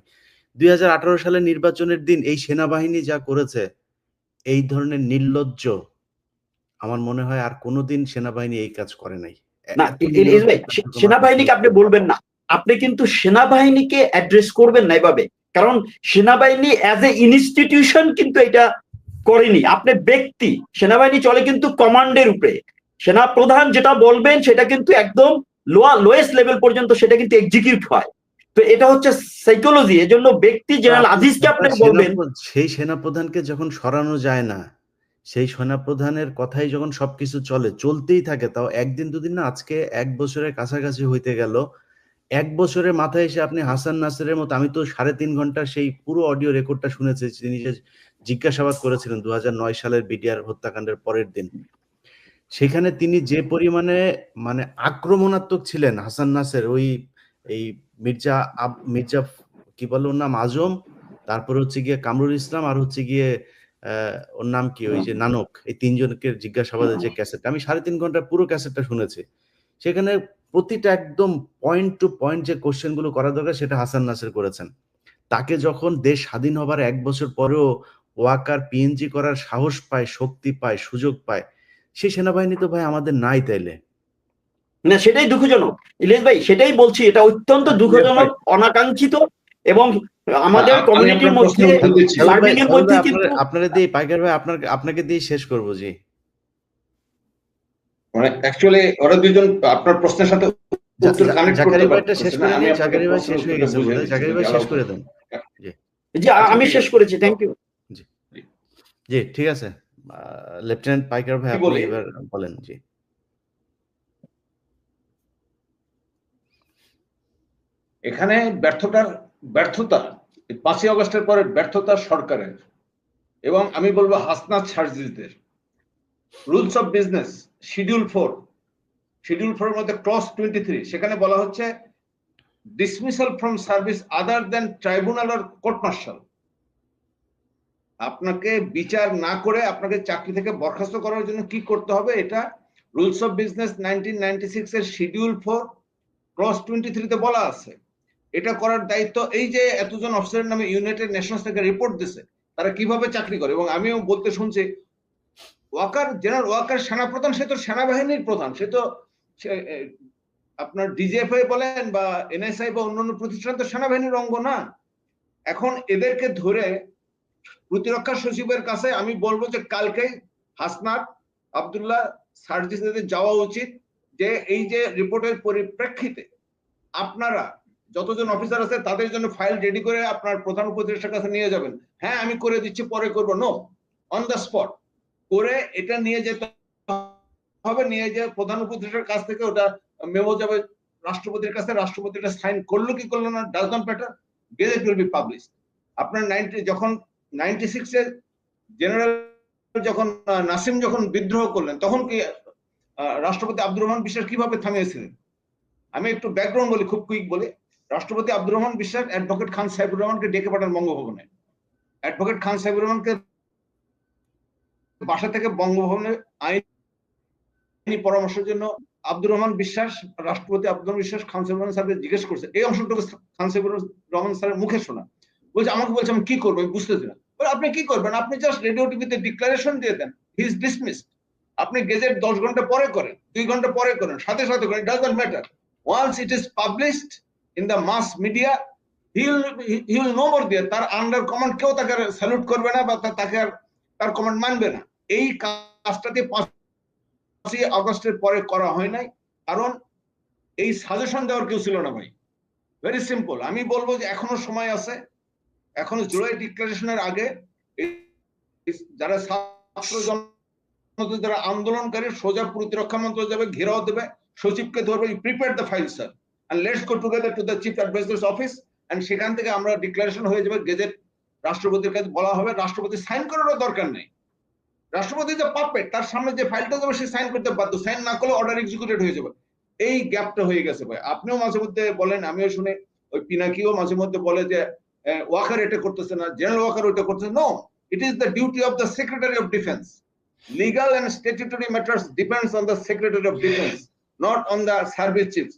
2018 সালের নির্বাচনের দিন এই সেনাবাহিনী যা করেছে, এই ধরনের নির্লজ্জ আমার মনে হয় আর কোনোদিন সেনাবাহিনী এই কাজ করে নাই। না ইলিয়াস ভাই, সেনাবাহিনীকে আপনি বলবেন না, আপনি কিন্তু সেনাবাহিনীকে অ্যাড্রেস করবেন না এভাবে, কারণ সেনাবাহিনী অ্যাজ এ ইনস্টিটিউশন কিন্তু এটা করেনি। আপনি ব্যক্তি, সেনাবাহিনী চলে কিন্তু কমান্ডের উপরে। সেনা প্রধান যেটা বলবেন সেটা কিন্তু একদম লোয়েস্ট লেভেল পর্যন্ত সেটা কিন্তু এক্সিকিউট হয়। তো এটা হচ্ছে সাইকোলজি। এজন্য ব্যক্তি জেনারেল আজিজকে আপনি বলবেন, সেই সেনাপ্রধানকে যখন সরানো যায় না, সেই সেনাপ্রধানের কথাই যখন সবকিছু চলতেই থাকে, তাও একদিন দুদিন না, আজকে 1 বছরের কাছাকাছি হইতে গেল। 1 বছরের মাথায় এসে আপনি হাসান নাসেরের মতো, আমি তো 3.5 ঘন্টার সেই পুরো অডিও রেকর্ডটা শুনেছি, তিনি যে জিজ্ঞাসাবাদ করেছিলেন 2009 সালের বিডিআর হত্যাকাণ্ডের পরের দিন। সেখানে তিনি যে পরিমাণে মানে আক্রমণাত্মক ছিলেন হাসান নাসের, এই মির্জা কি বলে ওর নাম, আজম, তারপরে হচ্ছে গিয়ে কামরুল ইসলাম, আর হচ্ছে গিয়ে ওর নাম কি, ওই যে নানক, এই 3 জনকে জিজ্ঞাসাবাদের যে ক্যাসেটটা, আমি 3.5 ঘন্টা পুরো ক্যাসেটটা শুনেছি। সেখানে প্রতিটা একদম পয়েন্ট টু পয়েন্ট যে কোশ্চেন গুলো করা দরকার সেটা হাসান নাসের করেছেন। তাকে যখন দেশ স্বাধীন হবার 1 বছর পরেও ওয়াকার পিএনজি করার সাহস পায়, শক্তি পায়, সুযোগ পায়, সেই সেনাবাহিনী তো ভাই আমাদের নাই। তাইলে না, সেটাই দুঃখজনক ইলিয়াস ভাই, সেটাই বলছি, এটা অত্যন্ত দুঃখজনক, অনাকাঙ্ক্ষিত, এবং আমাদের কমিউনিটির মধ্যে সার্ভিং এর মধ্যে কিন্তু আপনারা দিয়ে পাইকার ভাই আপনাকে দিয়ে শেষ করব। জি, মানে অ্যাকচুয়ালি ওরা দুইজন আপনার প্রশ্নের সাথে উত্তর কানেক্ট করতে জাকারি ভাইটা পারতেছে শেষ না। করে আমি নিন, আপনাকে জাকারি ভাই প্রশ্নের শেষ হয়ে উত্তরটা গেছে বুঝিয়ে বোধহয়, দিচ্ছি, জাকারি ভাই যদি শেষ allow করে করেন। দেন। জি জি, আমি শেষ করেছি, থ্যাংক ইউ। জি, ঠিক আছে। লেফটেন্যান্ট পাইকার ভাই কি আপনি বলি? এবার বলেন। জি, এখানে ব্যর্থতা 5ই আগস্টের পরে ব্যর্থতা সরকারের, এবং আমি বলবো হাসনাত সার্জিসদের। রুলস অফ বিজনেস শিডিউল 4 এর মধ্যে ক্লজ 23, সেখানে বলা হচ্ছে dismissal from service other than tribunal or court martial. আপনাকে বিচার না করে আপনাকে চাকরি থেকে বরখাস্ত করার জন্য কি করতে হবে, এটা রুলস অফ বিজনেস 1996 এর শিডিউল 4 ক্লজ 23 তে বলা আছে। এটা করার দায়িত্ব, এই যে এতজন অফিসারের নামে ইউনাইটেড নেশনস থেকে রিপোর্ট দিছে তারা কিভাবে চাকরি করে। এবং আমিও বলতে শুনছি জেনারেল ওয়াকার সেনাপ্রধান, সে তো সেনাবাহিনীর প্রধান, সে তো আপনার ডিজিএফআই বলেন বা এনএসআই বা অন্যান্য প্রতিষ্ঠান তো সেনাবাহিনীর অঙ্গ না। এখন এদেরকে ধরে প্রতিরক্ষা সচিবের কাছে আমি বলবো যে কালকে হাসনাত আব্দুল্লাহ সার্জিসদের যাওয়া উচিত, যে এই যে রিপোর্টের পরিপ্রেক্ষিতে আপনারা যতজন অফিসার আছে তাদের জন্য ফাইল রেডি করে আপনার প্রধান উপদেষ্টার কাছে নিয়ে যাবেন। হ্যাঁ আমি করে দিচ্ছি, পরে করবো, নো, অন দ্য স্পট করে এটা নিয়ে যেতে হবে। নিয়ে যে প্রধান উপদেষ্টার কাছ থেকে ওটা মেমো যাবে রাষ্ট্রপতির কাছে, রাষ্ট্রপতিটা সাইন করলো কি করলো না does not matter, gazette will be published. আপনার 96 এর জেনারেল যখন নাসিম যখন বিদ্রোহ করলেন, তখন কি রাষ্ট্রপতি আব্দুর রহমান বিশ্বাস কিভাবে থামিয়েছিলেন? আমি একটু ব্যাকগ্রাউন্ড বলি, খুব কুইক বলি। রাষ্ট্রপতি আব্দুর রহমান বিশ্বাস অ্যাডভোকেট খান সাইফুর রহমানকে ডেকে পাঠান বঙ্গভবনে। অ্যাডভোকেট খান সাইফুর রহমানকে বাসা থেকে বঙ্গভবনে আইনি পরামর্শের জন্য আব্দুর রহমান বিশ্বাস, রাষ্ট্রপতি আব্দুর রহমান বিশ্বাস খান সাইফুর রহমান স্যারকে জিজ্ঞেস করছে। এই অংশটুকু খান সাইফুর রহমান স্যারের মুখে শোনা। বলছে, আমাকে বলছে আমি কি করবো, আমি বুঝতেছি না। আপনি কি করবেন? আপনি জাস্ট রেডিও টিভিতে ডিক্লারেশন দিয়ে দেন, হি ইজ ডিসমিসড। আপনি গেজেট 10 ঘন্টা পরে করেন, 2 ঘন্টা পরে করেন, সাথে সাথে করেন, doesn't matter. Once it is published in the mass media, he will no more there. তার আন্ডার কমান্ড কেউ তাকে স্যালুট করবে না বা তাকে তার কমান্ড মানবে না। এই কাজটাতে 5ই আগস্টের পরে করা হয় নাই, কারণ এই সাজেশন দেওয়ার কেউ ছিল না ভাই। Very simple. আমি বলবো যে এখনো সময় আছে, এখনো জুলাই ডিক্লারেশনের আগে যারা ছাত্র যারা আন্দোলনকারী সোজা প্রতিরক্ষা মন্ত্রণালয় যাবে, ঘেরাও দেবে, সচিবকে ধরবে, prepare the file sir and let's go together to the chief advisers office, and সেখান থেকে আমরা ডিক্লারেশন হয়ে যাবে, গেজেট রাষ্ট্রপতির কাছে বলা হবে, রাষ্ট্রপতি সাইন করারও দরকার নেই। রাষ্ট্রপতি যে পাপেট, তার সামনে যে ফাইলটা যাবে সে সাইন করতে বাধ্য, সাইন না করলে অর্ডার এক্সিকিউটেড হয়ে যাবে। এই গ্যাপটা হয়ে গেছে ভাই। আপনিও মাঝে মধ্যে বলেন, আমিও শুনে, ওই পিনাকিও মাঝে মধ্যে বলে যে ওয়াকার এটা করতেছে না, জেনারেল ওয়াকার ওইটা করতেছে। নো, it is the duty of the Secretary of Defense. Legal and statutory matters depends on the Secretary of Defense, not on the service chiefs.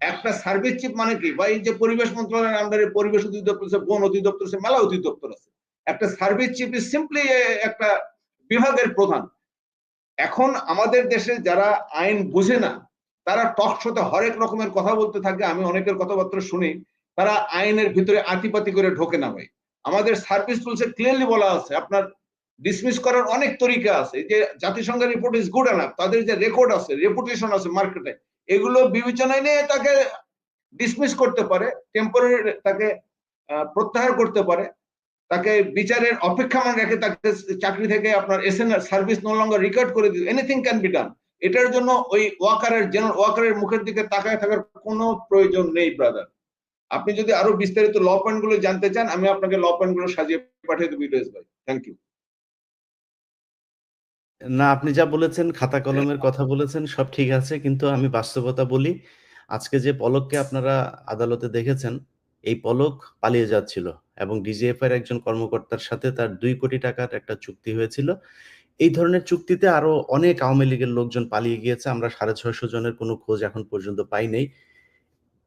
একটা সার্ভিস চিফ মানে কি ভাই? যে পরিবেশ মন্ত্রণালয়ের আন্ডারে পরিবেশ অধিদপ্তর আছে, বন অধিদপ্তর আছে, মেলা অধিদপ্তর আছে। একটা সার্ভিস চিফ ইজ সিম্পলি একটা বিভাগের প্রধান। এখন আমাদের দেশে যারা আইন বুঝে না, তারা টক শোতে হরেক রকমের কথা বলতে থাকে। আমি অনেকের কথাবার্তা শুনি, তারা আইনের ভিতরে আতিপাতি করে ঢোকে না ভাই। আমাদের সার্ভিস রুলসে ক্লিয়ারলি বলা আছে, আপনার ডিসমিস করার অনেক তরিকা আছে। যে জাতিসংঘের রিপোর্ট ইজ গুড এনাফ, তাদের যে রেকর্ড আছে, রেপুটেশন আছে মার্কেটে, এগুলো বিবেচনায় নিয়ে তাকে ডিসমিস করতে পারে, টেম্পোরারি তাকে প্রত্যাহার করতে পারে, তাকে বিচারের অপেক্ষমান রেখে তাকে চাকরি থেকে আপনার SNR service no longer record করে দিবে। Anything can be done. এটার জন্য ওই ওয়াকারের, জেনারেল ওয়াকারের মুখের দিকে তাকায় থাকার কোনো প্রয়োজন নেই ব্রাদার। আপনি যদি আরো বিস্তারিত ল পয়েন্ট গুলো জানতে চান, আমি আপনাকে ল পয়েন্ট গুলো সাজিয়ে পাঠিয়ে দেবো ইলিয়াস ভাই। Thank you. না, আপনি যা বলেছেন, খাতা কলমের কথা বলেছেন, সব ঠিক আছে, কিন্তু আমি বাস্তবতা বলি। আজকে যে পলককে আপনারা আদালতে দেখেছেন, এই পলক পালিয়ে যাচ্ছিল এবং ডিজিএফআই এর একজন কর্মকর্তার সাথে তার 2 কোটি টাকার একটা চুক্তি হয়েছিল। এই ধরনের চুক্তিতে আরো অনেক আওয়ামী লীগের লোকজন পালিয়ে গিয়েছে। আমরা 650 জনের কোনো খোঁজ এখন পর্যন্ত পাই নাই।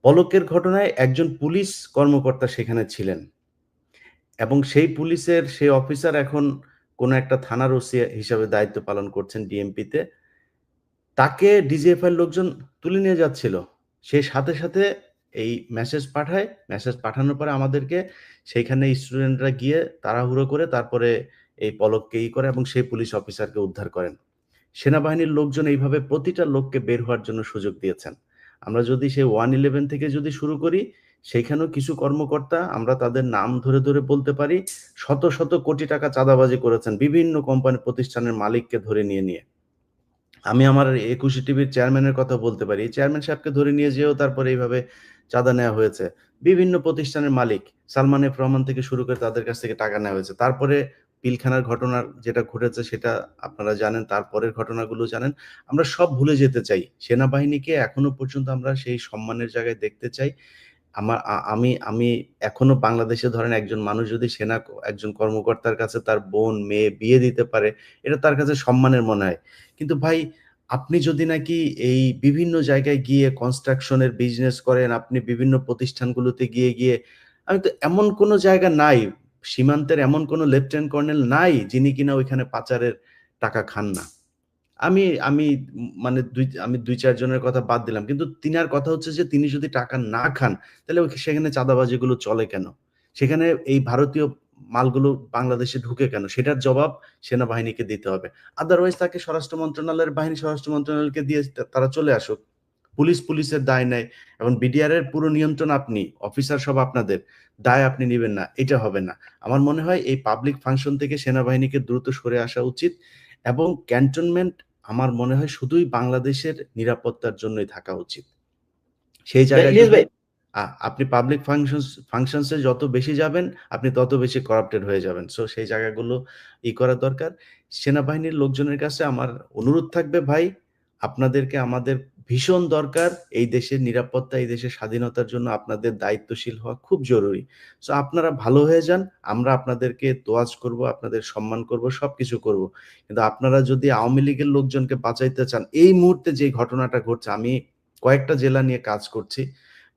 পলকের ঘটনায় একজন পুলিশ কর্মকর্তা সেখানে ছিলেন এবং সেই পুলিশের সেই অফিসার এখন কোনো একটা থানার ওসি হিসাবে দায়িত্ব পালন করছেন ডিএমপিতে। তাকে ডিজিএফআই লোকজন তুলে নিয়ে যাচ্ছিল। সে সাথে সাথে এই মেসেজ পাঠায়। মেসেজ পাঠানোর পরে আমাদেরকে সেইখানে স্টুডেন্টরা গিয়ে তাড়াহুড়ো করে তারপরে এই পলককে করে এবং সেই পুলিশ অফিসারকে উদ্ধার করেন। সেনাবাহিনীর লোকজন এইভাবে প্রতিটা লোককে বের হওয়ার জন্য সুযোগ দিয়েছেন। আমরা যদি সেই 111 থেকে যদি শুরু করি, সেইখানেও কিছু কর্মকর্তা, আমরা তাদের নাম ধরে ধরে বলতে পারি, শত শত কোটি টাকা চাঁদাবাজি করেছেন বিভিন্ন কোম্পানি প্রতিষ্ঠানের মালিককে ধরে নিয়ে। আমি আমার 21 টিভির চেয়ারম্যানের কথা বলতে পারি। চেয়ারম্যান সাহেবকে ধরে নিয়ে যেও তারপরে এইভাবে চাঁদা নেওয়া হয়েছে। বিভিন্ন প্রতিষ্ঠানের মালিক সালমান এফ রহমান থেকে শুরু করে তাদের কাছ থেকে টাকা নেওয়া হয়েছে। তারপরে পিলখানার ঘটনার যেটা ঘটেছে সেটা আপনারা জানেন, তারপরের ঘটনাগুলো জানেন। আমরা সব ভুলে যেতে চাই। সেনাবাহিনীকে এখনো পর্যন্ত আমরা সেই সম্মানের জায়গায় দেখতে চাই। আমি এখনো বাংলাদেশে ধরেন একজন মানুষ যদি একজন কর্মকর্তার কাছে তার বোন মেয়ে বিয়ে দিতে পারে, এটা তার কাছে সম্মানের মনে হয়। কিন্তু ভাই, আপনি যদি নাকি এই বিভিন্ন জায়গায় গিয়ে কনস্ট্রাকশনের বিজনেস করেন, আপনি বিভিন্ন প্রতিষ্ঠানগুলোতে গিয়ে আমি তো এমন কোনো জায়গা নাই, সীমান্তের এমন কোনো লেফটেন্যান্ট কর্নেল নাই যিনি কিনা ওইখানে পাচারের টাকা খান না। আমি আমি মানে আমি 2-4 জনের কথা বাদ দিলাম, কিন্তু তিনার কথা হচ্ছে যে তিনি যদি টাকা না খান তাহলে সেখানে চাঁদাবাজিগুলো চলে কেন? সেখানে এই ভারতীয় মালগুলো বাংলাদেশে ঢুকে কেন? সেটার জবাব সেনাবাহিনীকে দিতে হবে। আদারওয়াইজ তাকে স্বরাষ্ট্র মন্ত্রণালয়কে দিয়ে তারা চলে আসুক। পুলিশের দায় নেয় এবং বিডিআর এর পুরো নিয়ন্ত্রণ আপনি, অফিসার সব আপনাদের, দায় আপনি নিবেন না, এটা হবে না। আমার মনে হয় এই পাবলিক ফাংশন থেকে সেনাবাহিনীকে দ্রুত সরে আসা উচিত এবং ক্যান্টনমেন্ট আমার মনে হয় শুধুই বাংলাদেশের নিরাপত্তার জন্যই থাকা উচিত। সেই জায়গায় আপনি পাবলিক ফাংশনসে যত বেশি যাবেন, আপনি তত বেশি করাপ্টেড হয়ে যাবেন। সো সেই জায়গাগুলো করা দরকার। সেনাবাহিনীর লোকজনের কাছে আমার অনুরোধ থাকবে, ভাই আপনাদেরকে আমাদের ভীষণ দরকার। এই দেশের নিরাপত্তা, এই দেশের স্বাধীনতার জন্য আপনাদের দায়িত্বশীল হওয়া খুব জরুরি। সো আপনারা ভালো হয়ে যান, আমরা আপনাদেরকে তোয়াজ করব, আপনাদের সম্মান করব, সবকিছু করব। কিন্তু আপনারা যদি আওয়ামী লীগের লোকজনকে বাঁচাইতে চান, এই মুহূর্তে যে ঘটনাটা ঘটছে, আমি কয়েকটা জেলা নিয়ে কাজ করছি।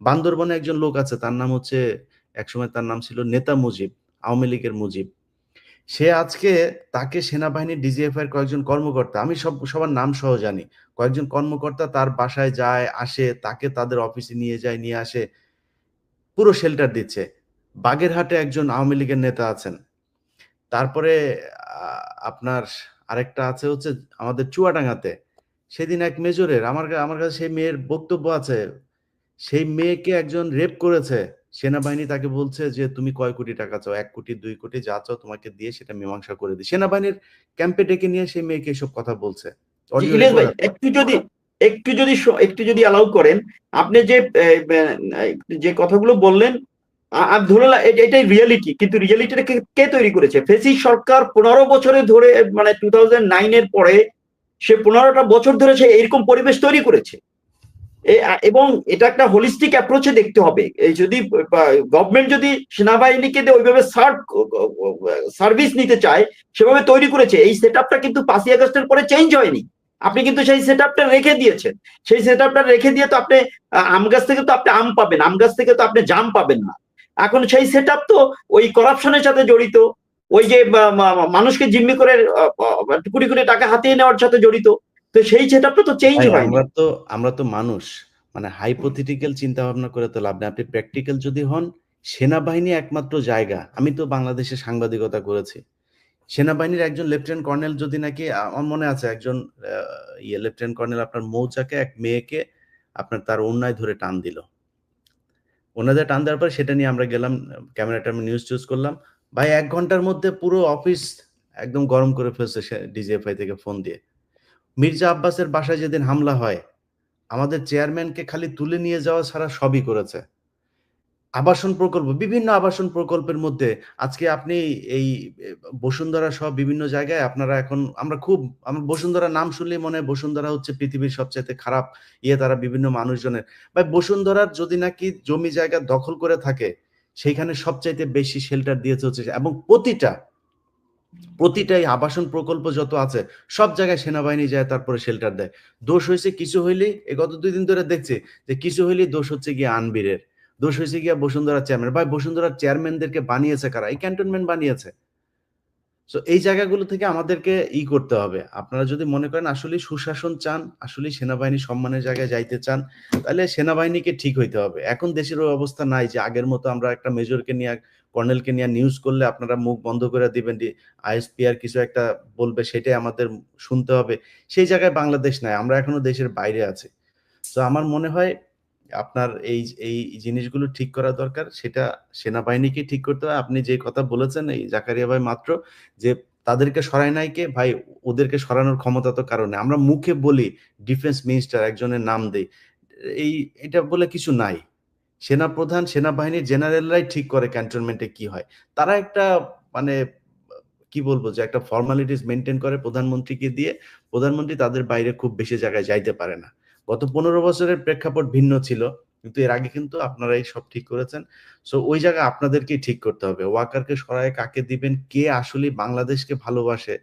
বান্দরবনে একজন লোক আছে, তার নাম হচ্ছে, একসময় তার নাম ছিল নেতা মুজিব, আওয়ামী লীগের মুজিব। সে আজকে তাকে সেনাবাহিনীর ডিজিএফআই এর কয়েকজন কর্মকর্তা, আমি সবার নাম সহ জানি, কয়েকজন কর্মকর্তা তার বাসায় যায় আসে, তাকে তাদের অফিসে নিয়ে যায় নিয়ে আসে, পুরো শেল্টার দিচ্ছে। বাগেরহাটে একজন আওয়ামী লীগের নেতা আছেন, তারপরে আপনার আরেকটা আছে হচ্ছে আমাদের চুয়াডাঙ্গাতে, সেদিন এক মেজরের আমার কাছে সেই মেয়ের বক্তব্য আছে, সেই মেয়েকে একজন রেপ করেছে, সেনাবাহিনী তাকে বলছে যে তুমি কয় কোটি টাকা চাও, 1 কোটি 2 কোটি যা চাও তোমাকে দিয়ে সেটা মীমাংসা করে দিই। সেনাবাহিনীর ক্যাম্পে ডেকে নিয়ে সেই মেয়েকে এসব কথা বলছে, জি অডিও ইলিয়াস রেকর্ড ভাই, আছে। একটু যদি অ্যালাউ করেন, আপনি যে কথাগুলো বললেন, ধরে এটাই রিয়েলিটি, কিন্তু রিয়েলিটিটা কে তৈরি করেছে? ফেসিস সরকার 15 বছরে ধরে, মানে 2009 এর পরে সে 15টা বছর ধরে সে এরকম পরিবেশ তৈরি করেছে। এবং এটা একটা হোলিস্টিক অ্যাপ্রোচে দেখতে হবে। এই যদি গভর্নমেন্ট যদি সেনাবাহিনীকে দিয়ে ওইভাবে সার্ভিস নিতে চায়, সেভাবে তৈরি করেছে। এই সেটআপটা কিন্তু 5ই আগস্টের পরে চেঞ্জ হয়নি। আপনি কিন্তু সেই সেটআপটা রেখে দিয়েছেন। সেই সেটআপটা রেখে দিয়ে তো আপনি আম গাছ থেকে তো আপনি আম পাবেন, আম গাছ থেকে তো আপনি জাম পাবেন না। এখন সেই সেটআপ তো ওই করাপশনের সাথে জড়িত, ওই যে মানুষকে জিম্মি করে কোটি কোটি টাকা হাতিয়ে নেওয়ার সাথে জড়িত। তো সেই সেটআপটা তো চেঞ্জ ভাই হয়নি। আমরা তো মানুষ, মানে হাইপোথেটিক্যাল চিন্তা ভাবনা করে তো লাভ নেই। আপনি প্র্যাকটিক্যাল যদি হন, সেনাবাহিনী একমাত্র জায়গা, আমি তো বাংলাদেশে সাংবাদিকতা করেছি, সেনাবাহিনীর একজন লেফটেন্যান্ট কর্নেল যদি নাকি, আমার মনে আছে একজন লেফটেন্যান্ট কর্নেল আপনার মৌচাকে এক মেয়েকে আপনার তার ওড়নায় ধরে টান দিল, ওনাদের টান দেওয়ার পর সেটা নিয়ে আমরা গেলাম, ক্যামেরাটা আমি নিউজ চুজ করলাম, ভাই 1 ঘন্টার মধ্যে পুরো অফিস একদম গরম করে ফেলছে ডিজিএফআই থেকে ফোন দিয়ে। মির্জা আব্বাসের বাসায় যেদিন হামলা হয়, আমাদের চেয়ারম্যানকে খালি তুলে নিয়ে যাওয়া ছাড়া সবই করেছে। আবাসন প্রকল্প, বিভিন্ন আবাসন প্রকল্পের মধ্যে আজকে আপনি এই বসুন্ধরা সহ বিভিন্ন জায়গায় আপনারা এখন, আমরা বসুন্ধরা নাম শুনলেই মনে হয় বসুন্ধরা হচ্ছে পৃথিবীর সবচাইতে খারাপ তারা বিভিন্ন মানুষজনের, ভাই বসুন্ধরার যদি নাকি জমি জায়গা দখল করে থাকে, সেইখানে সবচাইতে বেশি শেল্টার দিয়েছে হচ্ছে, এবং প্রতিটাই আবাসন প্রকল্প যত আছে সব জায়গায় সেনাবাহিনী যায় তারপরে শেল্টার দেয়। দোষ হয়েছে কিছু হইলেই, গত 2 দিন ধরে দেখছি যে কিছু হইলেই দোষ হচ্ছে গিয়ে আনবীরের, দোষ হয়েছে গিয়া বসুন্ধরা চেয়ারম্যান। ভাই বসুন্ধরার চেয়ারম্যানদেরকে বানিয়েছে কারা? এই ক্যান্টনমেন্ট বানিয়েছে। সো এই জায়গাগুলো থেকে আমাদেরকে করতে হবে। আপনারা যদি মনে করেন আসলে সুশাসন চান, আসলে সেনাবাহিনী সম্মানের জায়গায় যাইতে চান, তাহলে সেনাবাহিনীকে ঠিক হইতে হবে। এখন দেশের ওই অবস্থা নাই যে আগের মতো আমরা একটা মেজরকে নিয়ে, কর্নেলকে নিয়ে নিউজ করলে আপনারা মুখ বন্ধ করে দিবেন, আইএসপিআর কিছু একটা বলবে সেটাই আমাদের শুনতে হবে। সেই জায়গায় বাংলাদেশ নাই, আমরা এখনো দেশের বাইরে আছি। তো আমার মনে হয় আপনার এই জিনিসগুলো ঠিক করা দরকার, সেটা সেনাবাহিনীকে ঠিক করতে হবে। আপনি যে কথা বলেছেন এই জাকারিয়া ভাই মাত্র, যে তাদেরকে সরায় নাই কে ভাই, ওদেরকে সরানোর ক্ষমতা তো কারণে আমরা মুখে বলি ডিফেন্স মিনিস্টার একজনের নাম দেই, এটা বলে কিছু নাই। সেনাপ্রধান, সেনাবাহিনীর জেনারেলরাই ঠিক করে ক্যান্টনমেন্টে কি হয়। তারা একটা, মানে কি বলবো, যে একটা ফর্মালিটিস মেনটেন করে প্রধানমন্ত্রীকে দিয়ে, প্রধানমন্ত্রী তাদের বাইরে খুব বেশি জায়গায় যাইতে পারে না। গত 15 বছরের প্রেক্ষাপট ভিন্ন ছিল, কিন্তু এর আগে কিন্তু আপনারা এই সব ঠিক করেছেন। সো ওই জায়গায় আপনাদেরকেই ঠিক করতে হবে, ওয়াকারকে সরায় কাকে দিবেন, কে আসলে বাংলাদেশকে ভালোবাসে,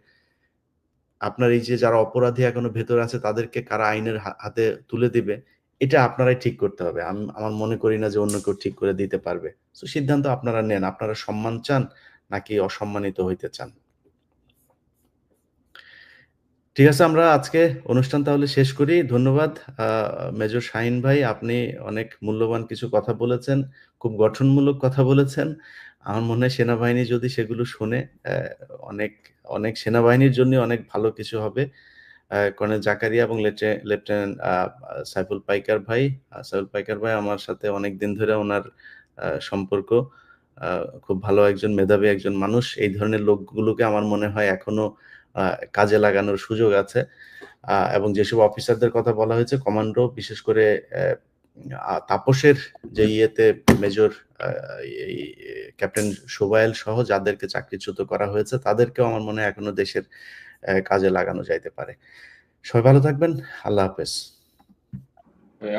আপনার এই যে যারা অপরাধী এখনো ভেতরে আছে তাদেরকে কারা আইনের হাতে তুলে দিবে, এটা আপনারাই ঠিক করতে হবে। আমার মনে করি না যে অন্য কেউ ঠিক করে দিতে পারবে। তো সিদ্ধান্ত আপনারা নেন, আপনারা সম্মান চান নাকি অসম্মানিত হইতে চান। ঠিক আছে, আমরা আজকে অনুষ্ঠান তাহলে শেষ করি। ধন্যবাদ মেজর শাহিন ভাই, আপনি অনেক মূল্যবান কিছু কথা বলেছেন, খুব গঠনমূলক কথা বলেছেন। আমার মনে হয় সেনাবাহিনী যদি সেগুলো শুনে, অনেক অনেক সেনাবাহিনীর জন্য অনেক ভালো কিছু হবে। কর্নেল জাকারিয়া এবং লেফটেন্যান্ট সাইফুল পাইকার ভাই আমার সাথে অনেক দিন ধরে ওনার সম্পর্ক, খুব ভালো একজন মেধাবী একজন মানুষ। এই ধরনের লোকগুলোকে আমার মনে হয় এখনো কাজে লাগানোর সুযোগ আছে। এবং যেসব অফিসারদের কথা বলা হয়েছে, কমান্ডো, বিশেষ করে তাপসের যে মেজর ক্যাপ্টেন শোভায়েল সহ যাদেরকে চাকরিচ্যুত করা হয়েছে, তাদেরকেও আমার মনে হয় এখনো দেশের কাজে লাগানো যাইতে পারে। সবাই ভালো থাকবেন, আল্লাহ হাফেজ।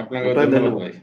আপনাকে ধন্যবাদ ভাই।